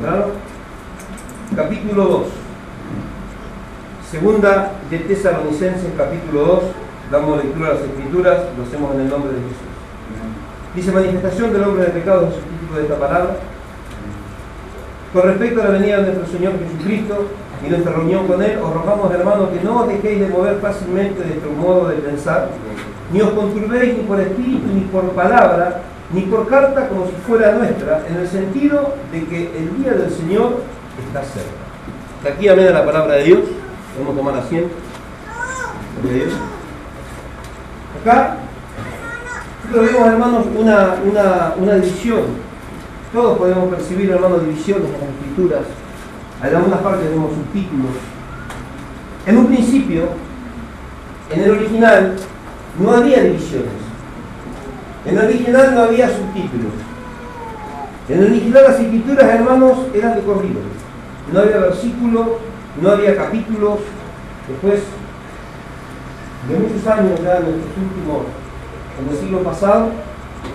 ¿Encontraron? Capítulo 2. Segunda de Tesalonicenses, capítulo 2. Damos lectura a las Escrituras, lo hacemos en el nombre de Jesús. Dice: manifestación del hombre de pecado es el subtítulo de esta palabra. Con respecto a la venida de nuestro Señor Jesucristo y nuestra reunión con Él, os rogamos, hermanos, que no os dejéis de mover fácilmente de vuestro modo de pensar, ni os conturbéis ni por espíritu, ni por palabra, ni por carta como si fuera nuestra, en el sentido de que el día del Señor está cerca. Hasta aquí, amén, a la palabra de Dios. Podemos tomar asiento. Gloria a Dios. Acá nosotros vemos, hermanos, una división. Todos podemos percibir, hermanos, divisiones en las Escrituras. En algunas partes vemos subtítulos. En un principio, en el original, no había divisiones. En el original no había subtítulos. En el original las Escrituras, hermanos, eran de corrido. No había versículos, no había capítulos. Después de muchos años ya en nuestros últimos, en el siglo pasado,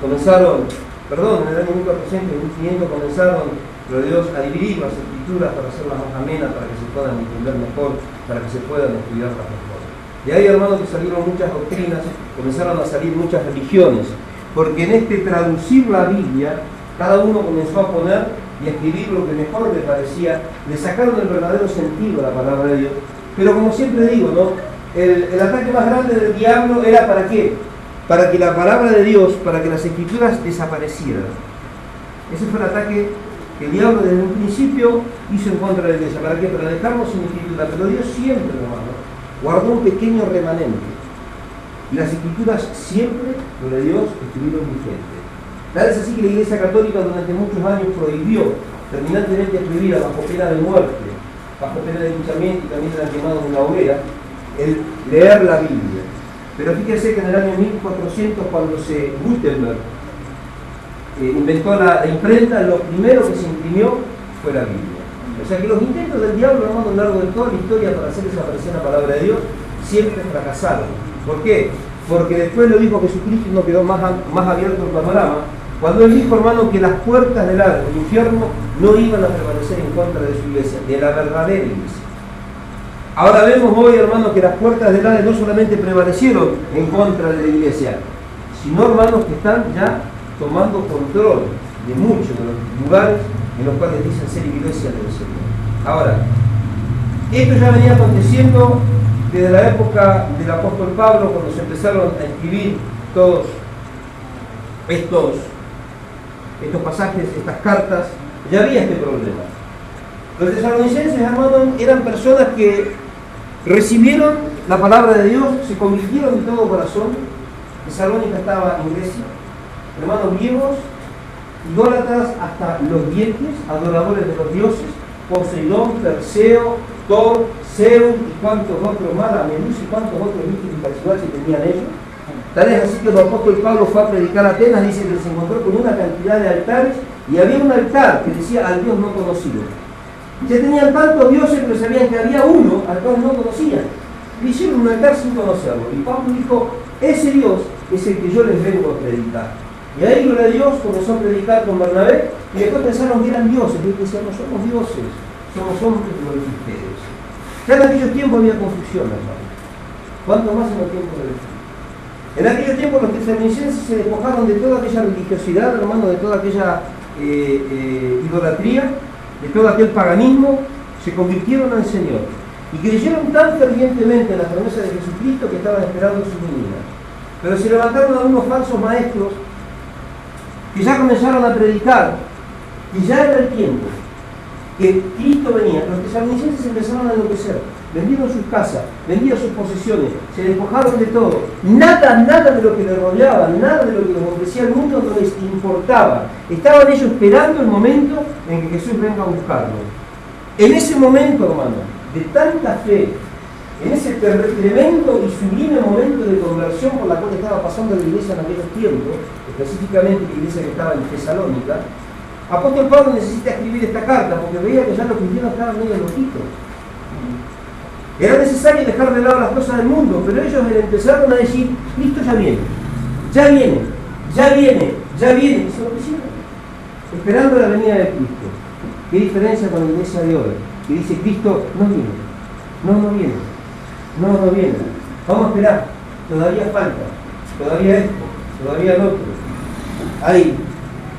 en el año 1400 y 1500 comenzaron, pero Dios, a dividir las Escrituras para hacerlas más amenas, para que se puedan entender mejor, para que se puedan estudiarlas mejor. Y ahí, hermanos, que salieron muchas doctrinas, comenzaron a salir muchas religiones, porque en este traducir la Biblia, cada uno comenzó a poner y a escribir lo que mejor le parecía, le sacaron el verdadero sentido a la palabra de Dios. Pero como siempre digo, ¿no? El ataque más grande del diablo era ¿para qué? Para que la palabra de Dios, para que las Escrituras desaparecieran. Ese fue el ataque que el diablo desde un principio hizo en contra de la iglesia. ¿Para qué? Para dejarnos sin Escritura. Pero Dios siempre, hermano, guardó un pequeño remanente. Y las Escrituras siempre, lo de Dios, estuvieron vigentes. Tal es así que la Iglesia Católica durante muchos años prohibió terminantemente escribir bajo pena de muerte, bajo pena de linchamiento, y también eran quemados en la hoguera, el leer la Biblia. Pero fíjense que en el año 1400, cuando Gutenberg inventó la imprenta, lo primero que se imprimió fue la Biblia. O sea que los intentos del diablo, hermano, a lo largo de toda la historia para hacer desaparecer la palabra de Dios, siempre fracasaron. ¿Por qué? Porque después lo dijo Jesucristo y no quedó más abierto el panorama, cuando él dijo, hermano, que las puertas del infierno no iban a prevalecer en contra de su iglesia, de la verdadera iglesia. Ahora vemos hoy, hermanos, que las puertas del Hades no solamente prevalecieron en contra de la iglesia, sino, hermanos, que están ya tomando control de muchos de los lugares en los cuales dicen ser iglesia del Señor. Ahora, esto ya venía aconteciendo desde la época del apóstol Pablo, cuando se empezaron a escribir todos estos pasajes, estas cartas, ya había este problema. Los tesalonicenses, hermanos, eran personas que recibieron la palabra de Dios, se convirtieron de todo corazón. Tesalónica estaba en Grecia, hermanos griegos, idólatras hasta los dientes, adoradores de los dioses, Poseidón, Perseo, Thor, Zeus y cuantos otros más, Amenus y cuantos otros místicos y personajes que tenían ellos. Tal es así que el apóstol Pablo fue a predicar a Atenas, dice que se encontró con una cantidad de altares y había un altar que decía al Dios no conocido. Ya tenían tantos dioses, pero sabían que había uno al cual no conocían. Le hicieron un altar sin conocerlo. Y Pablo dijo, ese Dios es el que yo les vengo a predicar. Y ahí, gloria a Dios, comenzó a predicar con Bernabé, y después pensaron que eran dioses. Y decían, no somos dioses, somos hombres como ustedes. Ya en aquellos tiempos había confusión, hermano. ¿Cuánto más en los tiempos de Jesús? En aquellos tiempos los tesalonicenses se despojaron de toda aquella religiosidad, hermano, de toda aquella idolatría, de todo aquel paganismo, se convirtieron al Señor. Y creyeron tan fervientemente en la promesa de Jesucristo que estaban esperando su venida. Pero se levantaron algunos falsos maestros que ya comenzaron a predicar que ya era el tiempo, que Cristo venía. Los tesalonicenses empezaron a enloquecer, vendieron sus casas, vendieron sus posesiones, se despojaron de todo. Nada de lo que les rodeaba, nada de lo que les ofrecía el mundo no les importaba. Estaban ellos esperando el momento en que Jesús venga a buscarlos. En ese momento, hermano, de tanta fe, en ese tremendo y sublime momento de conversión por la cual estaba pasando la iglesia en aquellos tiempos, específicamente la iglesia que estaba en Tesalónica, apóstol Pablo necesita escribir esta carta porque veía que ya los cristianos estaban medio loquitos. Era necesario dejar de lado las cosas del mundo, pero ellos empezaron a decir, Cristo ya viene, ya viene, ya viene, ya viene. Y se lo hicieron, esperando la venida de Cristo. ¿Qué diferencia con la iglesia de hoy? Que dice, Cristo no viene, no viene. Vamos a esperar, todavía falta, todavía esto, todavía lo otro. Hay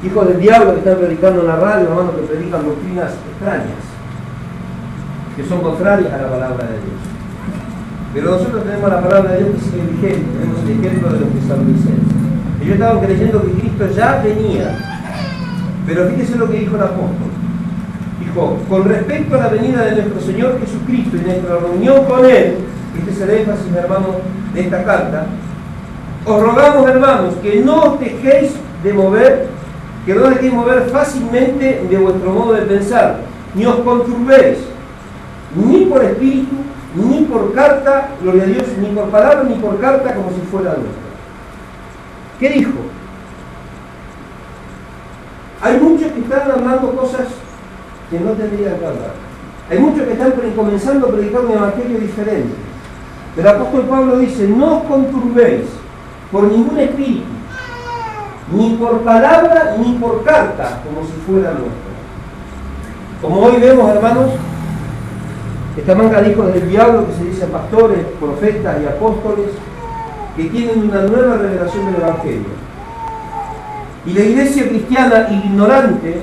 hijos del diablo que están predicando en la radio, hermanos, que predican doctrinas extrañas, que son contrarias a la palabra de Dios. Pero nosotros tenemos la palabra de Dios que sigue vigente, tenemos el ejemplo de los tesalonicenses. Ellos estaban creyendo que Cristo ya venía, pero fíjese lo que dijo el apóstol. Dijo, con respecto a la venida de nuestro Señor Jesucristo y nuestra reunión con Él, este es el énfasis, hermanos, de esta carta, os rogamos, hermanos, que no os dejéis de mover, que no os dejéis mover fácilmente de vuestro modo de pensar, ni os conturbéis, ni por espíritu, ni por carta, gloria a Dios, ni por palabra, ni por carta, como si fuera nuestra. ¿Qué dijo? Hay muchos que están hablando cosas que no tendrían que hablar. Hay muchos que están comenzando a predicar un evangelio diferente. El apóstol Pablo dice, no os conturbéis por ningún espíritu, ni por palabra, ni por carta, como si fuera nuestra. Como hoy vemos, hermanos, esta manga de hijos del diablo que se dicen pastores, profetas y apóstoles, que tienen una nueva revelación del evangelio. Y la iglesia cristiana ignorante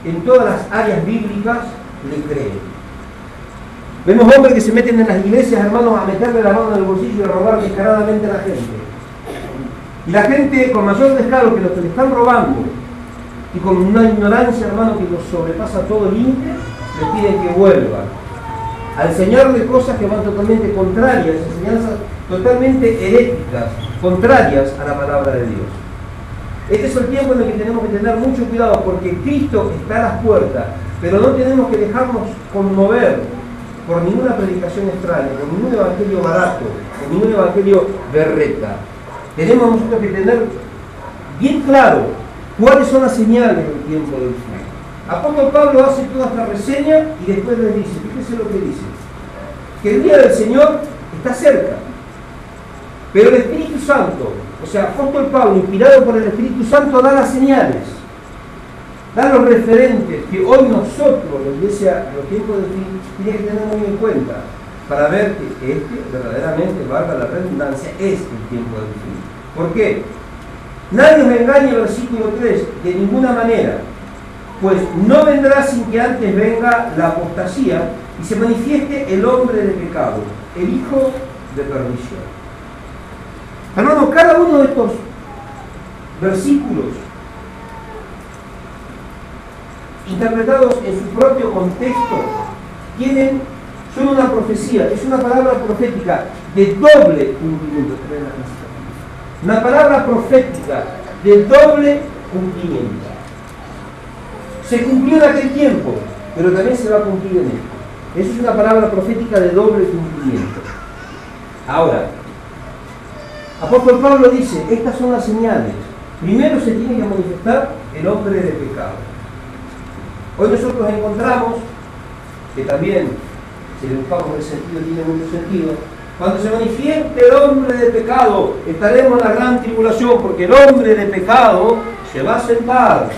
en todas las áreas bíblicas le cree. Vemos hombres que se meten en las iglesias, hermanos, a meterle la mano en el bolsillo y a robar descaradamente a la gente. Y la gente, con mayor descaro que los que le están robando, y con una ignorancia, hermano, que los sobrepasa todo límite, le piden que vuelvan a enseñarle cosas que van totalmente contrarias, enseñanzas totalmente heréticas, contrarias a la palabra de Dios. Este es el tiempo en el que tenemos que tener mucho cuidado, porque Cristo está a las puertas, pero no tenemos que dejarnos conmover por ninguna predicación extraña, por ningún evangelio barato, por ningún evangelio berreta. Tenemos nosotros que tener bien claro cuáles son las señales del tiempo del fin. Apóstol Pablo hace toda esta reseña y después les dice, fíjense lo que dice, que el día del Señor está cerca, pero el Espíritu Santo, o sea, apóstol Pablo, inspirado por el Espíritu Santo, da las señales, da los referentes que hoy nosotros, la iglesia, en los tiempos del fin, tiene que tener muy en cuenta para ver que este, verdaderamente, valga la redundancia, es el tiempo del fin. ¿Por qué? Nadie me engañe, versículo 3, de ninguna manera, pues no vendrá sin que antes venga la apostasía y se manifieste el hombre de pecado, el hijo de perdición. Hermanos, cada uno de estos versículos, interpretados en su propio contexto, son una profecía, es una palabra profética de doble cumplimiento. Una palabra profética de doble cumplimiento. Se cumplió en aquel tiempo, pero también se va a cumplir en este. Eso es una palabra profética de doble cumplimiento. Ahora, apóstol Pablo dice, estas son las señales. Primero se tiene que manifestar el hombre de pecado. Hoy nosotros encontramos, que también, si le buscamos el sentido, tiene mucho sentido, cuando se manifieste el hombre de pecado, estaremos en la gran tribulación, porque el hombre de pecado se va a sentar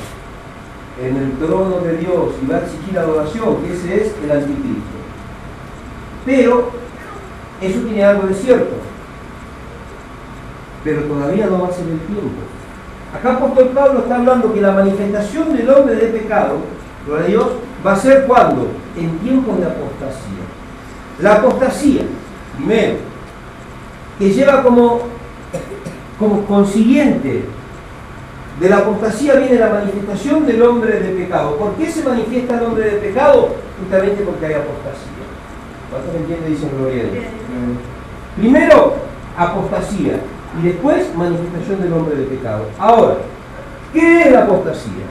en el trono de Dios y va a exigir adoración, que ese es el anticristo. Pero eso tiene algo de cierto, pero todavía no va a ser el tiempo. Acá apóstol Pablo está hablando que la manifestación del hombre de pecado, gloria a Dios, va a ser ¿cuándo? En tiempos de apostasía. La apostasía, primero, que lleva como consiguiente de la apostasía viene la manifestación del hombre de pecado. ¿Por qué se manifiesta el hombre de pecado? Justamente porque hay apostasía. ¿Cuántos me entienden? Dicen gloria a Dios. Primero, apostasía. Y después, manifestación del hombre de pecado. Ahora, ¿qué es la apostasía?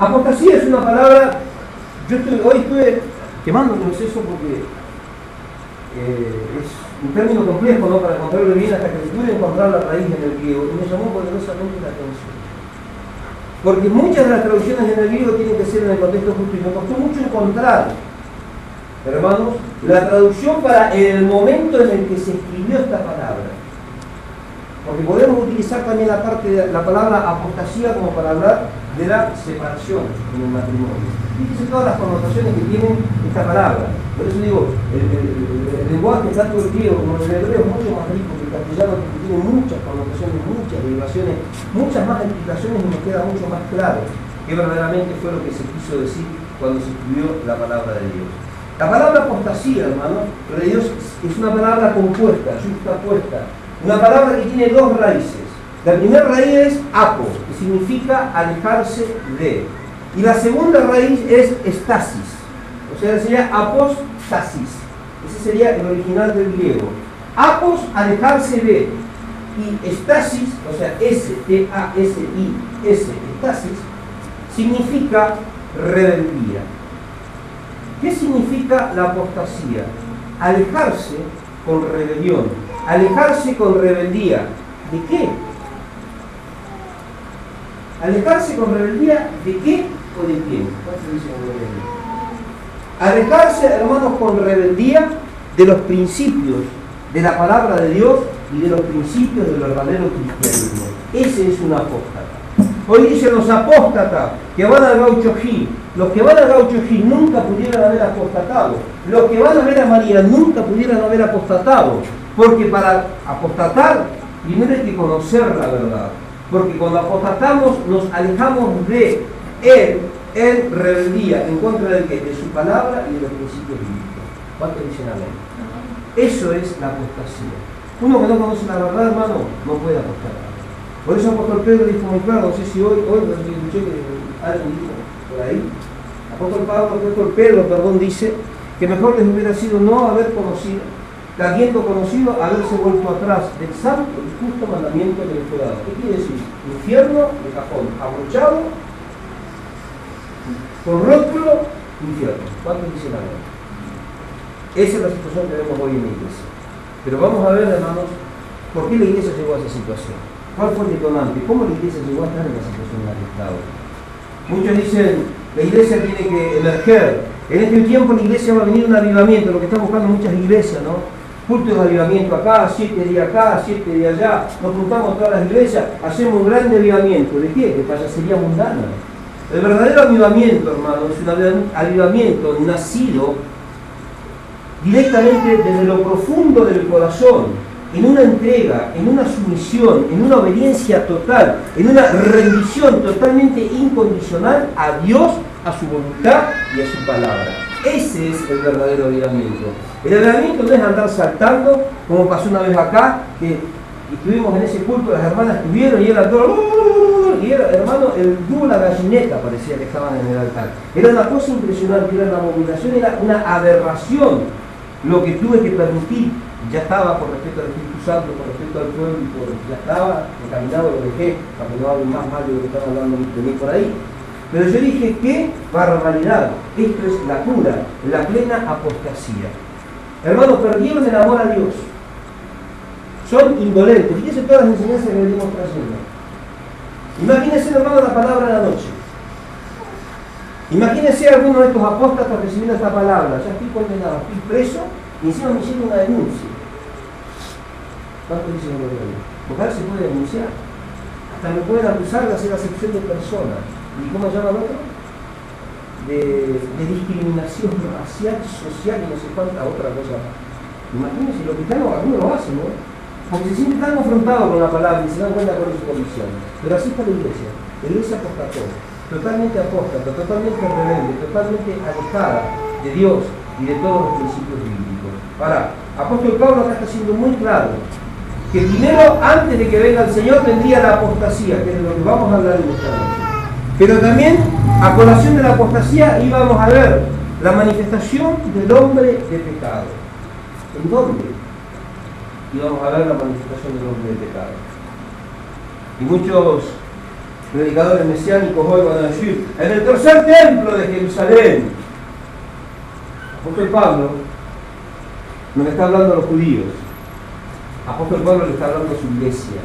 Apostasía es una palabra, hoy estuve quemándonos eso porque es un término complejo, ¿no?, para encontrarlo bien, hasta que pude encontrar la raíz en el griego, y me llamó poderosamente la atención. Porque muchas de las traducciones en el griego tienen que ser en el contexto justo, y me costó mucho encontrar, hermanos, la traducción para el momento en el que se escribió esta palabra. Porque podemos utilizar también la palabra apostasía como para hablar de la separación en el matrimonio. Fíjense todas las connotaciones que tiene esta palabra. Por eso digo, el lenguaje tanto el griego como el hebreo es mucho más rico que el castellano, porque tiene muchas connotaciones, muchas derivaciones, muchas más explicaciones y nos queda mucho más claro que verdaderamente fue lo que se quiso decir cuando se escribió la palabra de Dios. La palabra apostasía, hermano, de Dios es una palabra compuesta, justapuesta, una palabra que tiene dos raíces. La primera raíz es apo, que significa alejarse de. Y la segunda raíz es estasis, o sea, sería apostasis. Ese sería el original del griego. Apos, alejarse de. Y estasis, o sea, S-T-A-S-I-S, estasis, significa rebeldía. ¿Qué significa la apostasía? Alejarse con rebelión, alejarse con rebeldía. ¿De qué? Alejarse con rebeldía, ¿de qué o de quién? Alejarse, hermanos, con rebeldía de los principios de la palabra de Dios y de los principios del verdadero cristianismo. Ese es un apóstata. Hoy dicen los apóstatas que van al Gaucho Gil. Los que van al Gaucho Gil nunca pudieron haber apostatado. Los que van a ver a María nunca pudieron haber apostatado. Porque para apostatar, primero hay que conocer la verdad. Porque cuando apostatamos nos alejamos de Él en rebeldía, en contra de ¿qué? De su palabra y de los principios bíblicos. ¿Cuántos dicen amén? Eso es la apostasía. Uno que no conoce la verdad, hermano, no puede apostatar. Por eso el apóstol Pedro dijo muy claro, no sé si hoy escuché que alguien dijo por ahí, apóstol Pedro, dice que mejor les hubiera sido no haber conocido, que habiendo conocido, haberse vuelto atrás del santo y justo mandamiento que les fue dado. ¿Qué quiere decir? Infierno de cajón, abrochado, con rótulo, infierno. ¿Cuántos dicen algo? Esa es la situación que vemos hoy en la iglesia. Pero vamos a ver, hermanos, por qué la iglesia llegó a esa situación. ¿Cuál fue el detonante? ¿Cómo la iglesia llegó a estar en la situación en la que estaba? Muchos dicen, la iglesia tiene que emerger. En este tiempo la iglesia va a venir un avivamiento, lo que están buscando muchas iglesias, ¿no? Culto de avivamiento acá, 7 días acá, 7 días allá. Nos juntamos todas las iglesias, hacemos un gran avivamiento. ¿De qué? De payasería mundana. El verdadero avivamiento, hermano, es un avivamiento nacido directamente desde lo profundo del corazón, en una entrega, en una sumisión, en una obediencia total, en una rendición totalmente incondicional a Dios, a su voluntad y a su palabra. Ese es el verdadero avivamiento. El avivamiento no es andar saltando, como pasó una vez acá, que estuvimos en ese culto, las hermanas estuvieron y era todo, y era, hermano, el dúo la gallineta parecía que estaban en el altar. Era una cosa impresionante, era una abominación, era una aberración lo que tuve que permitir. Ya estaba por respeto al Espíritu Santo, por respeto al pueblo, ya estaba encaminado, lo dejé, para que no hablen más mal de lo que están hablando de mí por ahí. Pero yo dije, qué barbaridad, esto es la pura, la plena apostasía. Hermanos, perdieron el amor a Dios. Son indolentes. Fíjense todas las enseñanzas que venimos trayendo. Imagínense, hermano, la palabra de la noche. Imagínense alguno de estos apóstatas recibiendo esta palabra. Ya estoy condenado, estoy preso y encima me hicieron una denuncia. ¿Cuánto dicen gloria a Dios? Porque ahora se puede denunciar. Hasta me pueden acusar de hacer acepción de personas. ¿Y cómo llama el otro? De discriminación racial, social y no sé cuánta otra cosa. Imagínense, los cristianos algunos lo hacen, ¿no? Porque se sienten tan confrontados con la palabra y se dan cuenta con su convicción. Pero así está la iglesia. La iglesia apostató. Totalmente apóstata, totalmente rebelde, totalmente alejada de Dios y de todos los principios bíblicos. Ahora, apóstol Pablo acá está siendo muy claro que primero, antes de que venga el Señor, vendría la apostasía, que es de lo que vamos a hablar en esta noche. Pero también, a colación de la apostasía, íbamos a ver la manifestación del hombre de pecado. ¿En dónde? Íbamos a ver la manifestación del hombre de pecado. Y muchos predicadores mesiánicos hoy van a decir, en el tercer templo de Jerusalén. Apóstol Pablo no le está hablando a los judíos. Apóstol Pablo le está hablando a su iglesia.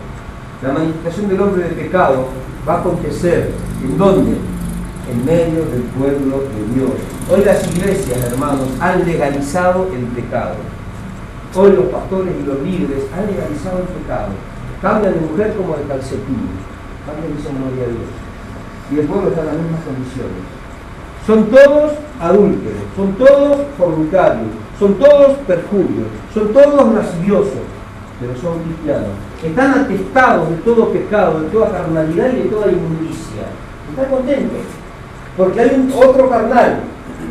La manifestación del hombre de pecado va a acontecer, ¿en dónde? En medio del pueblo de Dios. Hoy las iglesias, hermanos, han legalizado el pecado. Hoy los pastores y los líderes han legalizado el pecado. cambian de mujer como de calcetín. ¿Cuántos dicen gloria a Dios? Y el pueblo está en las mismas condiciones. Son todos adúlteros, son todos fornicarios, son todos perjurios, son todos lasciviosos, pero son cristianos. Están atestados de todo pecado, de toda carnalidad y de toda inmundicia. Están contentos, porque hay otro carnal,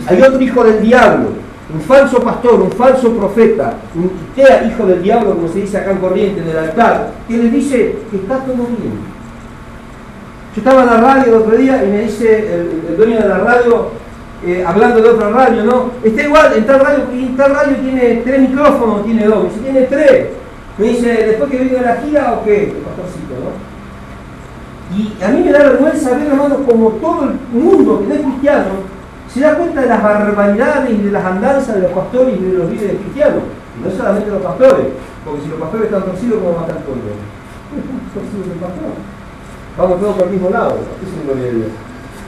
hay otro hijo del diablo, un falso pastor, un falso profeta, un hijo del diablo, como se dice acá en Corrientes, del altar, que les dice que está todo bien. Yo estaba en la radio el otro día y me dice el dueño de la radio, hablando de otra radio, ¿no? Está igual, en tal radio tiene 3 micrófonos, tiene 2, si tiene 3. Me dice, ¿después que venga la gira o qué? El pastorcito, ¿no? Y a mí me da vergüenza ver, hermanos, como todo el mundo que no es cristiano se da cuenta de las barbaridades y de las andanzas de los pastores y de los líderes cristianos. Y no solamente los pastores, porque si los pastores están torcidos, ¿cómo matan todo? Torcidos el pastor. Vamos todos por el mismo lado, eso es gloria de Dios.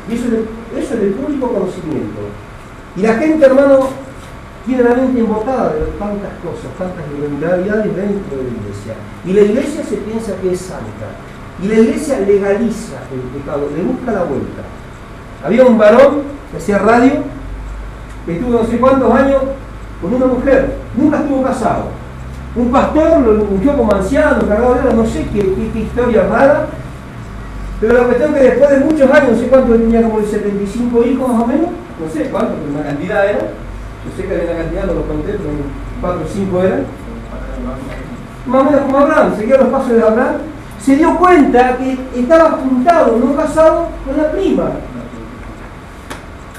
Y eso es el público conocimiento. Y la gente, hermano, tiene la mente embotada de tantas cosas, tantas irregularidades dentro de la iglesia. Y la iglesia se piensa que es santa. Y la iglesia legaliza el pecado, le busca la vuelta. Había un varón que hacía radio, que estuvo no sé cuántos años con una mujer, nunca estuvo casado. Un pastor lo ungió como anciano, cargado de no sé qué historia rara. Pero la cuestión es que después de muchos años, no sé cuánto, tenía como de 75 hijos más o menos, no sé cuánto, pero una cantidad era. Yo sé que había una cantidad, no los conté, pero 4 o 5 eran. Más o menos como Abraham, seguía los pasos de Abraham. Se dio cuenta que estaba juntado, no casado, con la prima.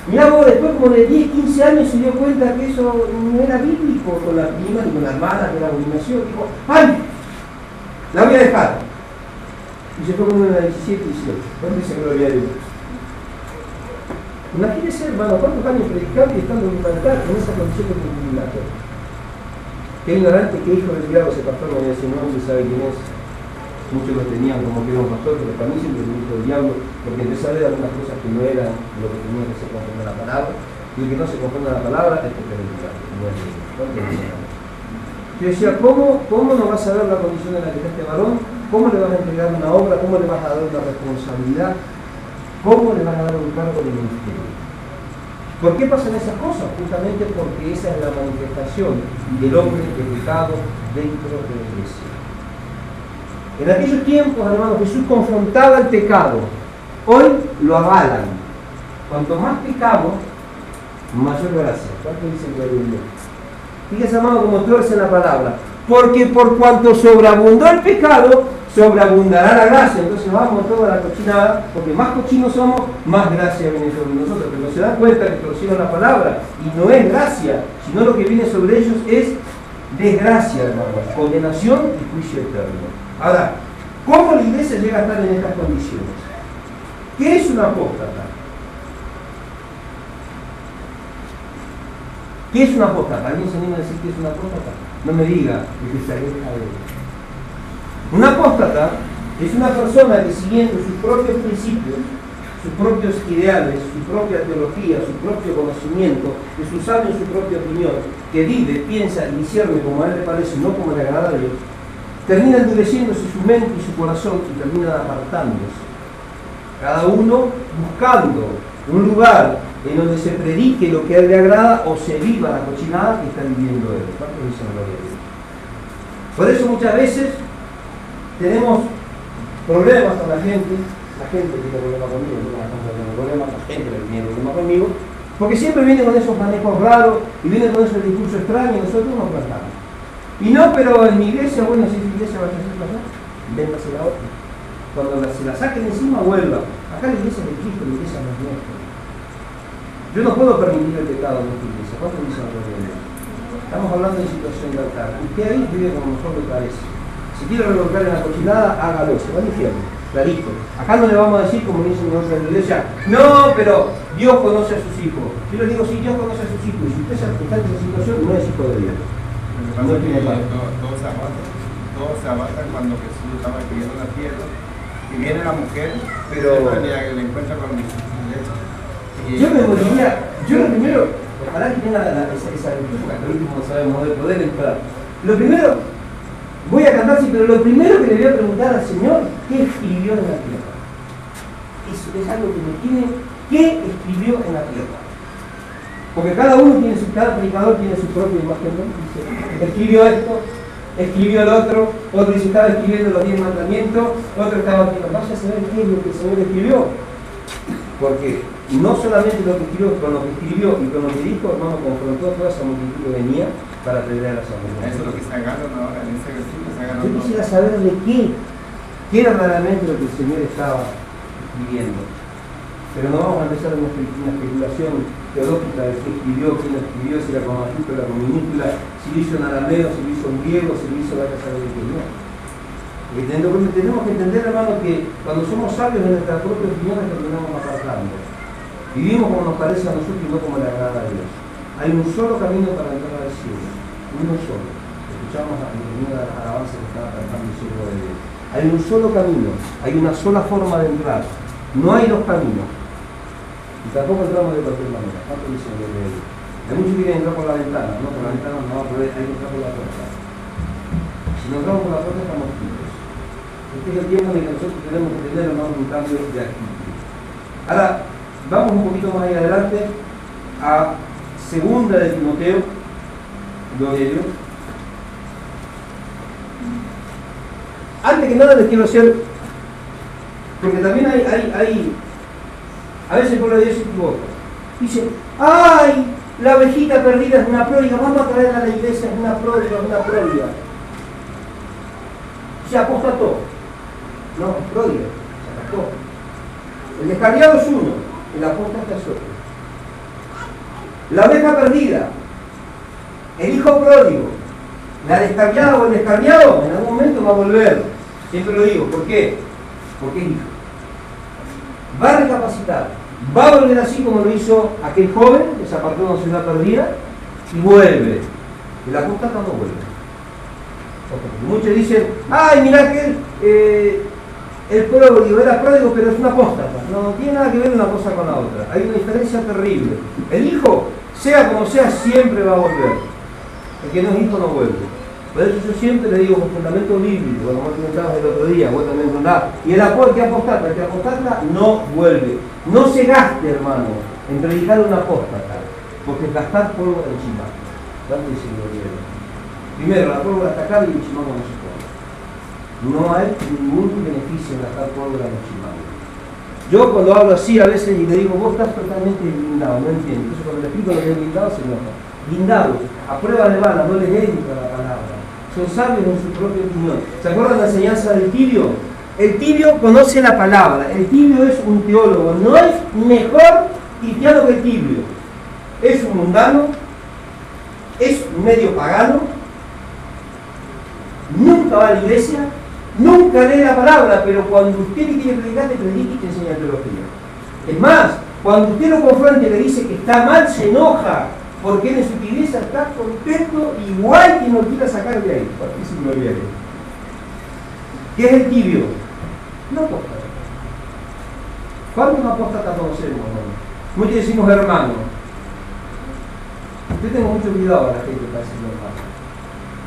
Mirá vos, después como de 10, 15 años se dio cuenta que eso no era bíblico con la prima ni con la hermana, que era abominación. Dijo, ¡ay! La voy a dejar. Y se fue con una de 17, 18. ¿Dónde dice gloria a Dios? Imagínese, hermano, cuántos años predicando y estando en un altar en esa condición de concubinato. Qué ignorante, qué hijo del diablo ese pastor, no voy a decir no se sabe quién es. Muchos lo tenían como que era un pastor, pero para mí siempre es un hijo del diablo, porque empezó a ver algunas cosas que no eran lo que tenía que ser conforme a la palabra, y el que no se conforme a la palabra es porque es el diablo, no es Dios. Yo decía, ¿cómo no vas a ver la condición en la que está este varón? ¿Cómo le vas a entregar una obra? ¿Cómo le vas a dar una responsabilidad? ¿Cómo le vas a dar un cargo de ministerio? ¿Por qué pasan esas cosas? Justamente porque esa es la manifestación del hombre de pecado dentro de la iglesia. En aquellos tiempos, hermanos, Jesús confrontaba el pecado. Hoy lo avalan. Cuanto más pecado, mayor gracia. ¿Cuánto dice la Biblia? Fíjese, hermano, como tuerce la palabra. Porque por cuanto sobreabundó el pecado, sobreabundará la gracia. Entonces vamos toda la cochinada, porque más cochinos somos, más gracia viene sobre nosotros. Pero se dan cuenta que torcieron la palabra y no es gracia, sino lo que viene sobre ellos es desgracia, hermanos, condenación y juicio eterno. Ahora, ¿cómo la iglesia llega a estar en estas condiciones? ¿Qué es una apóstata? ¿Qué es una apóstata? ¿Alguien se anima a decir qué es una apóstata? No me diga que se aleja de él. Una apóstata es una persona que, siguiendo sus propios principios, sus propios ideales, su propia teología, su propio conocimiento, que es usado en su propia opinión, que vive, piensa y discierne como a él le parece, no como le agrada a Dios, termina endureciéndose su mente y su corazón y termina apartándose. Cada uno buscando un lugar en donde se predique lo que a él le agrada o se viva la cochinada que está viviendo él. ¿Cuántos dicen gloria a Dios? Por eso muchas veces tenemos problemas con la gente tiene problemas conmigo, no tengo problemas, la gente tiene problemas conmigo, porque siempre viene con esos manejos raros y viene con esos discursos extraños y nosotros nos plantamos. Y no, pero en mi iglesia, bueno, si en mi iglesia va a hacer allá, véntase la otra. Cuando se la saquen encima, vuelva. Acá la iglesia es de Cristo, la iglesia no es nuestra. Yo no puedo permitir el pecado en esta iglesia. ¿Cuánto dicen los de Estamos hablando de situación de altar. Usted ahí vive como mejor le parece. Si quiere revolcar en la cochinada, hágalo, se va al infierno. Clarito. Acá no le vamos a decir, como dicen nosotros en la iglesia, no, pero Dios conoce a sus hijos. Yo les digo, sí, Dios conoce a sus hijos. Y si usted está en esa situación, no es hijo de Dios. No tiene todos se abarcan cuando Jesús estaba escribiendo la tierra y viene la mujer, pero le encuentra con yo me moriría, yo lo primero, ojalá que tenga esa virtud, porque hasta el último no sabemos de poder entrar. Lo primero, Voy a cantar, sí, pero lo primero que le voy a preguntar al Señor, ¿qué escribió en la tierra? Eso es algo que me tiene, ¿qué escribió en la tierra? Porque cada predicador tiene su propia imagen, ¿no? Dice, escribió esto, escribió el otro dice, estaba escribiendo los 10 mandamientos, otro estaba diciendo, vaya a saber qué es lo que el Señor escribió. Porque no solamente lo que escribió, con lo que escribió y con lo que dijo, hermano, confrontó toda esa multitud que venía para aprender a las almas. Eso es lo que se agarran ahora en ese versículo. Yo quisiera saber de qué era realmente lo que el Señor estaba escribiendo. Pero no vamos a empezar una especulación teológica de qué escribió, quién lo escribió, si era con mayúscula, con minúscula, si lo hizo en arameo, si lo hizo en griego, si lo hizo en la casa de qué no. Tenemos que entender, hermano, que cuando somos sabios en nuestras propias opiniones terminamos apartando. Vivimos como nos parece a nosotros y no como le agrada a Dios. Hay un solo camino para entrar al cielo, uno solo. Escuchamos a la alabanza que estaba cantando el siervo de Dios. Hay un solo camino, hay una sola forma de entrar. No hay dos caminos. Y tampoco entramos de cualquier manera. ¿Cuánto dicen de Dios? Hay muchos que quieren entrar por la ventana, no por la ventana no va a poder, hay que entrar por la puerta. Si no entramos por la puerta estamos fritos. Este es el tiempo en el que nosotros tenemos que tener, hermano, un cambio de actitud. Ahora, vamos un poquito más allá adelante a segunda de Timoteo, gloria a Dios. Antes que nada les quiero hacer, porque también hay a veces el pueblo de Dios se equivoca. Dice, ¡ay! La ovejita perdida es una pródiga, vamos a traer a la iglesia, es una pródiga, es una pródiga. Se apostató. No, es pródiga, se apostató. El descarriado es uno, el apóstata es otro. La oveja perdida, el hijo pródigo, la descarriada o el descarriado, en algún momento va a volver. Siempre lo digo, ¿por qué? Porque es hijo. Va a recapacitar, va a volver así como lo hizo aquel joven que se apartó de una ciudad perdida y vuelve. El apóstata no vuelve. Muchos dicen, ay, mira que el pródigo era pródigo, pero es un apóstata. No tiene nada que ver una cosa con la otra. Hay una diferencia terrible. El hijo, sea como sea, siempre va a volver. El que no es hijo no vuelve. Por eso yo siempre le digo con fundamento bíblico, como comentabas el otro día, vos también contás. Y el que apostata no vuelve. No se gaste, hermano, en predicar un apóstata, porque es gastar polvo del chimaco. ¿Cuánto dice el gobierno? Primero, la pólvora está acá y el chimaco no se pone. No hay ningún beneficio en gastar pólvora en el chimaco. Yo cuando hablo así a veces y le digo, vos estás totalmente blindado, no entiendo. Entonces cuando le explico lo que es blindado se enoja. Blindados, a prueba de bala, no les entra la palabra. Son sabios en su propia opinión. ¿Se acuerdan la enseñanza del tibio? El tibio conoce la palabra. El tibio es un teólogo. No hay mejor cristiano que el tibio. Es un mundano, es medio pagano, nunca va a la iglesia, nunca lee la palabra, pero cuando usted le quiere predicar, le predica y te enseña teología. Es más, cuando usted lo confronta y le dice que está mal, se enoja, porque él en su tibieza está contento, igual que no quiera sacar de ahí. ¿Por qué se gloria a él? ¿Qué es el tibio? No apóstata. ¿Cuántos apóstatas conocemos, hermano? Muchos decimos hermano. Yo tengo mucho cuidado a la gente que está diciendo hermano.